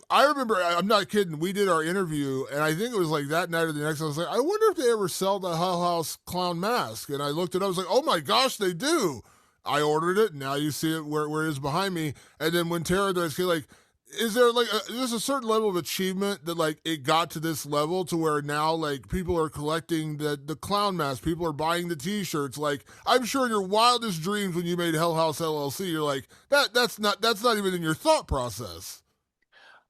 I remember, I'm not kidding, we did our interview, and I think it was like that night or the next, I was like, I wonder if they ever sell the Hell House clown mask. And I looked it up, I was like, oh my gosh, they do. I ordered it, and now you see it where it is behind me. And then when Terror Threads came, like, is there like there's a certain level of achievement that like it got to this level to where now like people are collecting the clown mask, people are buying the T-shirts. Like I'm sure in your wildest dreams when you made House LLC, you're like that's not even in your thought process.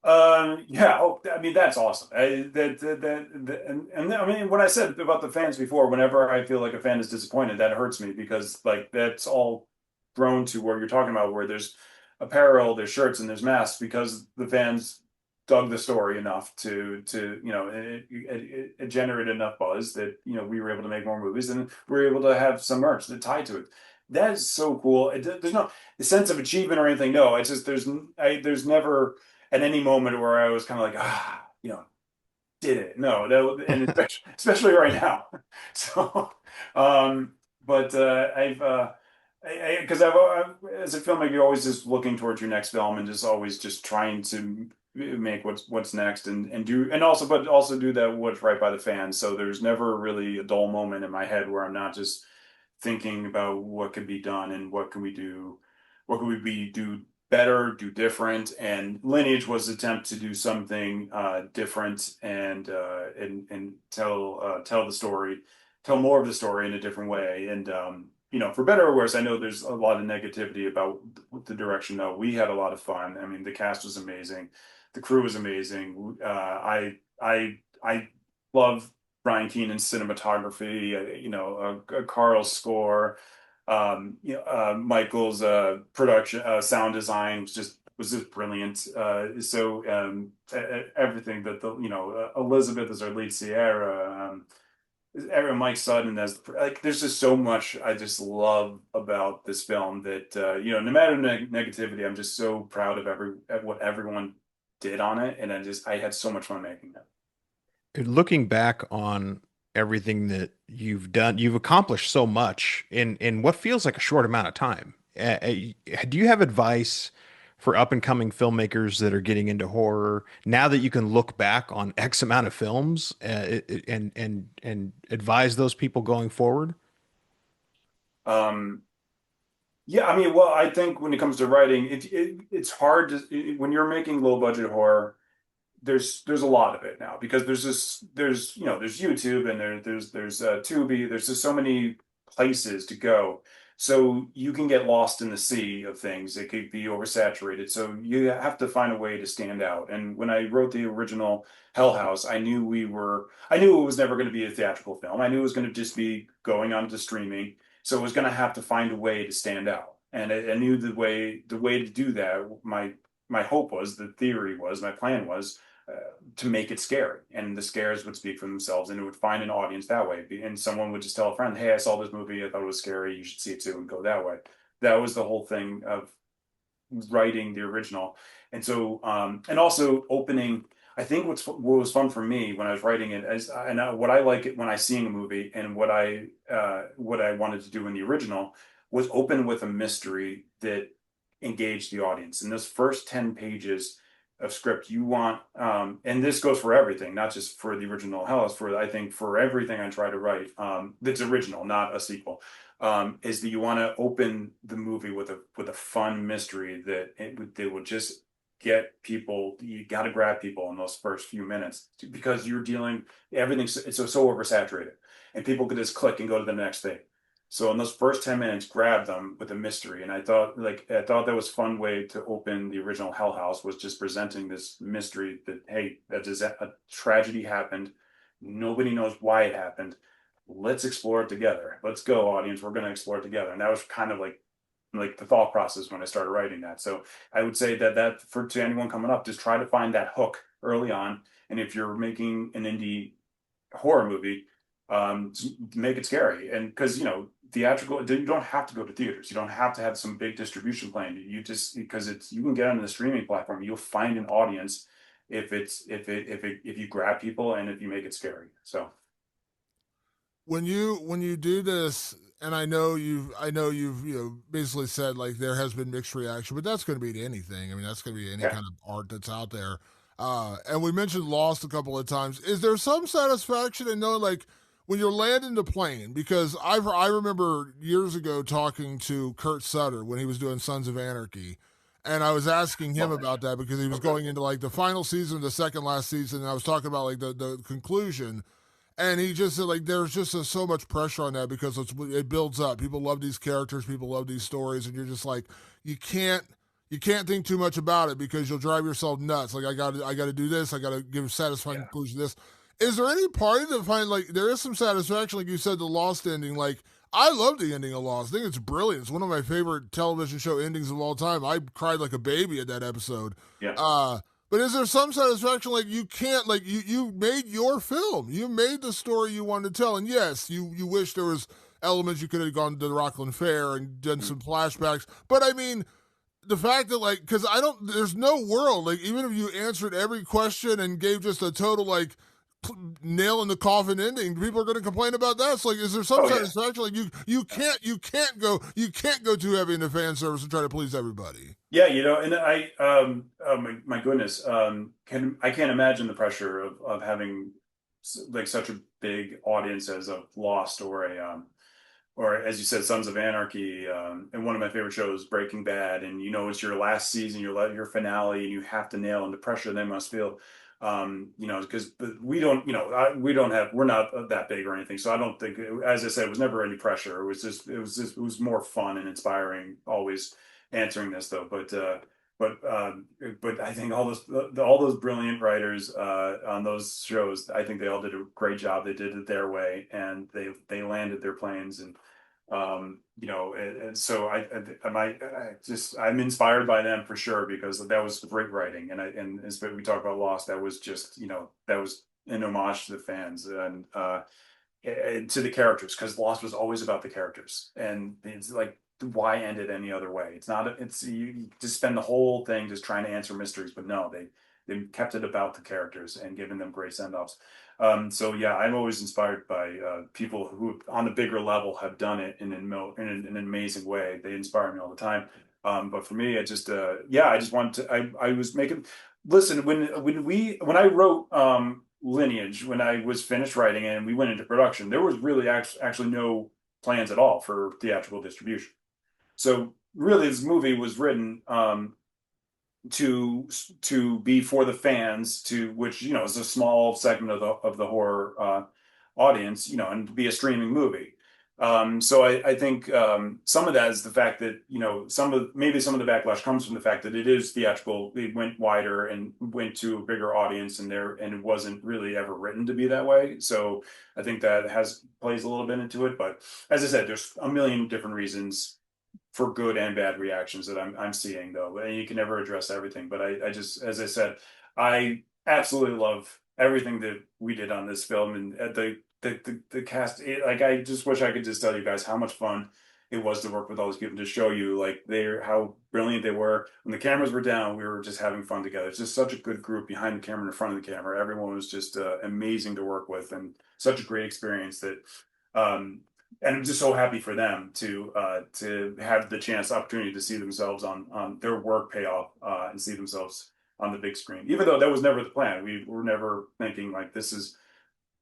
Yeah. Oh, I mean, that's awesome. And I mean, what I said about the fans before, whenever I feel like a fan is disappointed, that hurts me because like that's all thrown to where you're talking about, where there's apparel, there's shirts, and there's masks because the fans dug the story enough to it generated enough buzz that we were able to make more movies and we were able to have some merch that tied to it. That is so cool. There's no the sense of achievement or anything. No, it's just there's never at any moment where I was kind of like, did it. No, and especially right now. So, but because as a filmmaker, you're always just looking towards your next film and just always just trying to make what's next and also do that what's right by the fans. So there's never really a dull moment in my head where I'm not just thinking about what could be done and what could we do better, do different. And Lineage was an attempt to do something different and tell the story, tell more of the story in a different way. And for better or worse, I know there's a lot of negativity about the direction. Though we had a lot of fun. I mean, the cast was amazing, the crew was amazing. I love Brian Keenan's cinematography. Carl's score, Michael's production, sound design was just brilliant. Everything that Elizabeth as our lead Sierra, Mike Sutton as like, there's just so much I just love about this film that no matter negativity, I'm just so proud of what everyone did on it, and I had so much fun making it. Looking back on everything that you've done, you've accomplished so much in what feels like a short amount of time. Do you have advice for up and coming filmmakers that are getting into horror now that you can look back on X amount of films and advise those people going forward? Um, yeah, I mean, well, I think when it comes to writing, it's hard when you're making low budget horror. There's a lot of it now because there's YouTube and there's Tubi. There's just so many places to go. So you can get lost in the sea of things. It could be oversaturated. So you have to find a way to stand out. And when I wrote the original Hell House, I knew it was never going to be a theatrical film. I knew it was going to just be going on to streaming. So it was going to have to find a way to stand out. And I knew the way to do that. My hope was, my plan was to make it scary, and the scares would speak for themselves, and it would find an audience that way. And someone would just tell a friend, "Hey, I saw this movie. I thought it was scary. You should see it too," and go that way. That was the whole thing of writing the original, and so and also opening. I think what was fun for me when I was writing it what I like it when I see a movie, and what I wanted to do in the original was open with a mystery that engaged the audience. In those first 10 pages of script, you want and this goes for everything, not just for the original Hellas, I think for everything I try to write that's original, not a sequel, is that you want to open the movie with a fun mystery that would just get people. You got to grab people in those first few minutes because you're dealing everything's it's so oversaturated, and people could just click and go to the next thing. So in those first 10 minutes, grab them with a mystery. And I thought that was a fun way to open the original Hell House, was just presenting this mystery that, hey, a tragedy happened. Nobody knows why it happened. Let's explore it together. Let's go, audience. We're going to explore it together. And that was kind of like the thought process when I started writing that. So I would say that to anyone coming up, just try to find that hook early on. And if you're making an indie horror movie, make it scary. And because theatrical, you don't have to go to theaters, you don't have to have some big distribution plan. You just, because you can get on the streaming platform, you'll find an audience if you grab people and if you make it scary. So when you do this, and I know you've basically said like there has been mixed reaction, but that's going to be to anything. I mean, that's going to be any yeah. kind of art that's out there. And we mentioned Lost a couple of times. Is there some satisfaction in knowing, like, when you're landing the plane? Because I remember years ago talking to Kurt Sutter when he was doing Sons of Anarchy, And I was asking him about that because he was going into like the final season, the second last season, and I was talking about like the conclusion. And he just said, like, there's just so much pressure on that because it builds up. People love these characters, people love these stories, and you're just like, you can't think too much about it because you'll drive yourself nuts. Like, I got to do this, I got to give a satisfying conclusion to this. Is there any party that find like there is some satisfaction, like you said, the Lost ending? Like, I love the ending of Lost. I think it's brilliant. It's one of my favorite television show endings of all time. I cried like a baby at that episode. Yeah. But is there some satisfaction, like you can't, like you made your film, you made the story you wanted to tell, and yes, you wish there was elements you could have gone to the Rockland Fair and done some flashbacks, but I mean, the fact that like, because there's no world, like even if you answered every question and gave just a total like nail in the coffin ending, people are going to complain about that. So like, is there some satisfaction? Like you can't go too heavy into fan service and try to please everybody. Yeah, and I, my goodness, I can't imagine the pressure of having like such a big audience as a Lost or as you said, Sons of Anarchy, and one of my favorite shows, Breaking Bad, and it's your last season, your finale, and you have to nail, and the pressure they must feel, because we're not that big or anything, so I don't think, as I said, it was never any pressure. It was more fun and inspiring always answering this though, but I think all those brilliant writers on those shows, I think they all did a great job. They did it their way, and they landed their planes, and and so I'm inspired by them for sure, because that was great writing, and as we talk about Lost, that was just that was an homage to the fans and to the characters, because Lost was always about the characters, and it's like, why end it any other way? It's you just spend the whole thing just trying to answer mysteries, but no, they kept it about the characters and giving them great send-offs. So yeah, I'm always inspired by people who on the bigger level have done it in an amazing way. They inspire me all the time. But for me, I just wanted to, I was making, listen, when I wrote Lineage, when I was finished writing it and we went into production, there was really actually no plans at all for theatrical distribution. So really, this movie was written to be for the fans, which is a small segment of the horror audience, and to be a streaming movie. So I think some of that is the fact that maybe some of the backlash comes from the fact that it is theatrical. It went wider and went to a bigger audience, and it wasn't really ever written to be that way. So I think that plays a little bit into it. But as I said, there's a million different reasons for good and bad reactions that I'm seeing, though, and you can never address everything. But I just, as I said, I absolutely love everything that we did on this film, and the cast. I just wish I could just tell you guys how much fun it was to work with all these people, to show you like how brilliant they were. When the cameras were down, we were just having fun together. It's just such a good group behind the camera and in front of the camera. Everyone was just amazing to work with, and such a great experience that. And I'm just so happy for them to have the opportunity to see themselves on their work pay off, and see themselves on the big screen. Even though that was never the plan, we were never thinking like this is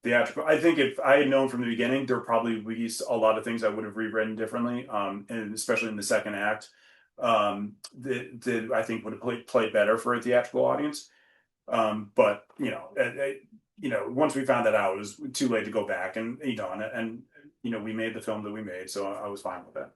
theatrical. I think if I had known from the beginning, there probably would be a lot of things I would have rewritten differently, and especially in the second act, that I think would have played better for a theatrical audience. But once we found that out, it was too late to go back, and we made the film that we made, so I was fine with that.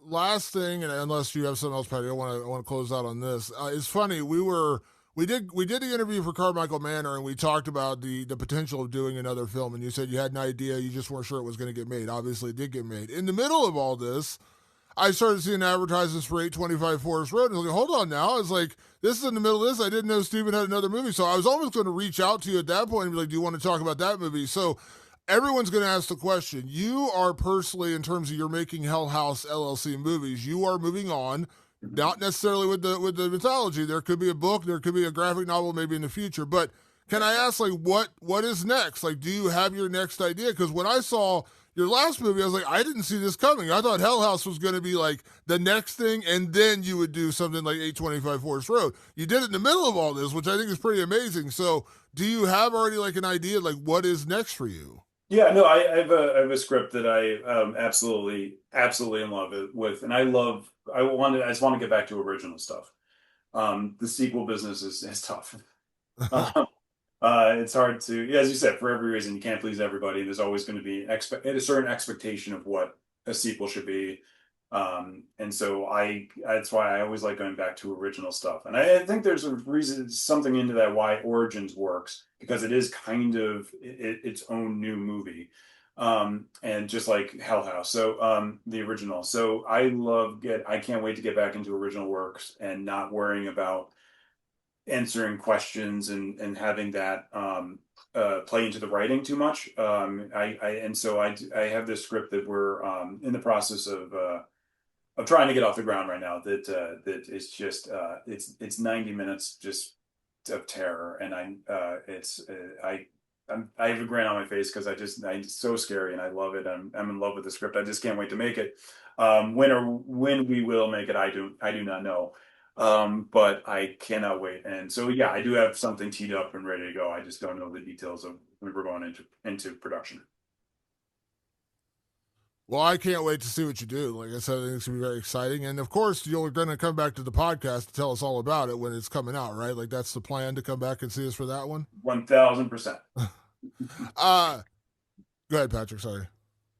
Last thing, and unless you have something else, Patty, I want to close out on this. It's funny, we did the interview for Carmichael Manor, and we talked about the potential of doing another film, and you said you had an idea, you just weren't sure it was going to get made. Obviously, it did get made. In the middle of all this, I started seeing advertisements for 825 Forest Road, and I was like, hold on now. It's like, this is in the middle of this. I didn't know Stephen had another movie, so I was almost going to reach out to you at that point and be like, do you want to talk about that movie? So everyone's going to ask the question. You are personally, in terms of you're making House LLC movies, you are moving on, not necessarily with the mythology. There could be a book, there could be a graphic novel maybe in the future, but can I ask, like, what is next? Like, do you have your next idea? Because when I saw your last movie, I was like, I didn't see this coming. I thought Hell House was going to be like the next thing, and then you would do something like 825 Forest Road. You did it in the middle of all this, which I think is pretty amazing. So do you have already like an idea, like what is next for you? Yeah, no, I have a script that I absolutely in love with, and I love I just want to get back to original stuff. The sequel business is tough. Um, it's hard to, as you said, for every reason you can't please everybody. There's always going to be a certain expectation of what a sequel should be. And so that's why I always like going back to original stuff. And I think there's a reason, something into that why Origins works, because it is kind of its own new movie. And just like Hell House, so the original. So I can't wait to get back into original works and not worrying about answering questions and having that play into the writing too much. I have this script that we're in the process of trying to get off the ground right now. That is just it's 90 minutes just of terror, and I have a grin on my face because it's so scary and I love it. I'm in love with the script. I just can't wait to make it. When we will make it, I do not know. But I cannot wait. And so yeah, I do have something teed up and ready to go. I just don't know the details of when we're going into production. Well, I can't wait to see what you do. Like I said, I think it's going to be very exciting. And of course, you're going to come back to the podcast to tell us all about it when it's coming out, right? Like that's the plan, to come back and see us for that one? 1000%. Go ahead, Patrick. Sorry.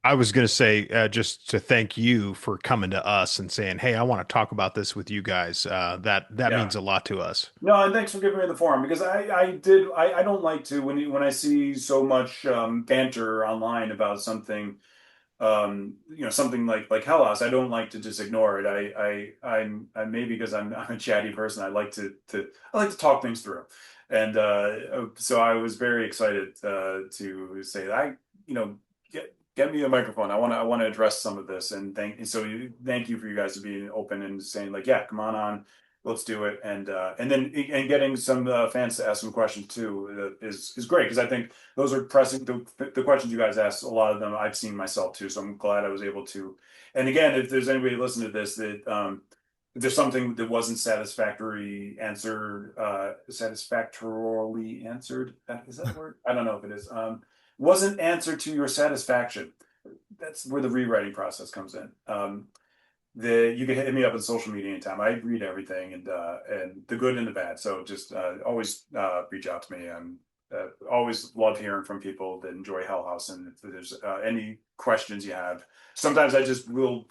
I was going to say, just to thank you for coming to us and saying, "Hey, I want to talk about this with you guys." That Yeah. means a lot to us. No, and thanks for giving me the forum, because I don't like to, when I see so much banter online about something, something like Hell House, I don't like to just ignore it. I'm maybe because I'm a chatty person, I like to talk things through. And so I was very excited to say that get me a microphone. I want to address some of this, and thank you for you guys to being open and saying like, yeah, come on, let's do it. And getting some fans to ask some questions too is great, because I think those are pressing. The questions you guys asked, a lot of them I've seen myself too. So I'm glad I was able to. And again, if there's anybody listening to this that if there's something that wasn't satisfactorily answered, is that a word? I don't know if it is. Wasn't answered to your satisfaction. That's where the rewriting process comes in. You can hit me up on social media anytime. I read everything, and the good and the bad. So just always reach out to me. I'm always love hearing from people that enjoy Hell House, and if there's any questions you have, sometimes I just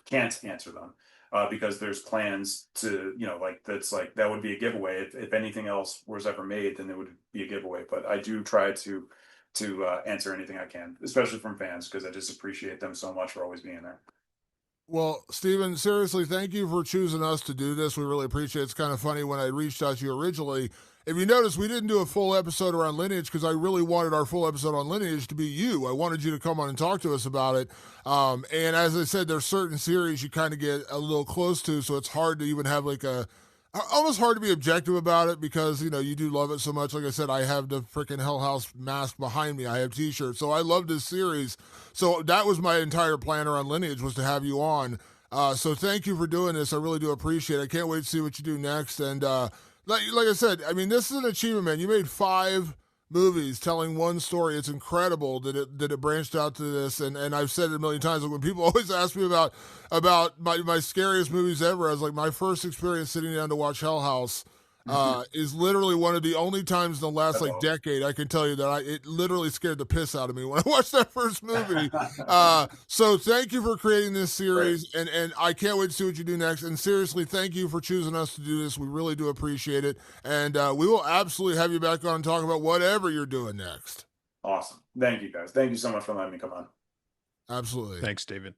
can't answer them because there's plans to, that would be a giveaway. If anything else was ever made, then it would be a giveaway. But I do try to answer anything I can, especially from fans, because I just appreciate them so much for always being there. Well, Stephen, seriously, thank you for choosing us to do this. We really appreciate it. It's kind of funny, when I reached out to you originally, if you notice, we didn't do a full episode around Lineage because I really wanted our full episode on Lineage to be you. I wanted you to come on and talk to us about it. And as I said, there's certain series you kind of get a little close to, so it's hard to even have almost hard to be objective about it, because you do love it so much. Like I said, I have the freaking Hell House mask behind me. I have t-shirts, so I love this series. So that was my entire plan around Lineage, was to have you on. So thank you for doing this. I really do appreciate it. I can't wait to see what you do next. And like I said, I mean, this is an achievement, man. You made 5 movies telling one story. It's incredible that it branched out to this. And I've said it a million times. Like, when people always ask me about my scariest movies ever, I was like, my first experience sitting down to watch Hell House is literally one of the only times in the last decade I can tell you that it literally scared the piss out of me when I watched that first movie. So thank you for creating this series, and I can't wait to see what you do next. And seriously, thank you for choosing us to do this. We really do appreciate it, and we will absolutely have you back on and talk about whatever you're doing next. Awesome. Thank you, guys. Thank you so much for letting me come on. Absolutely. Thanks, David.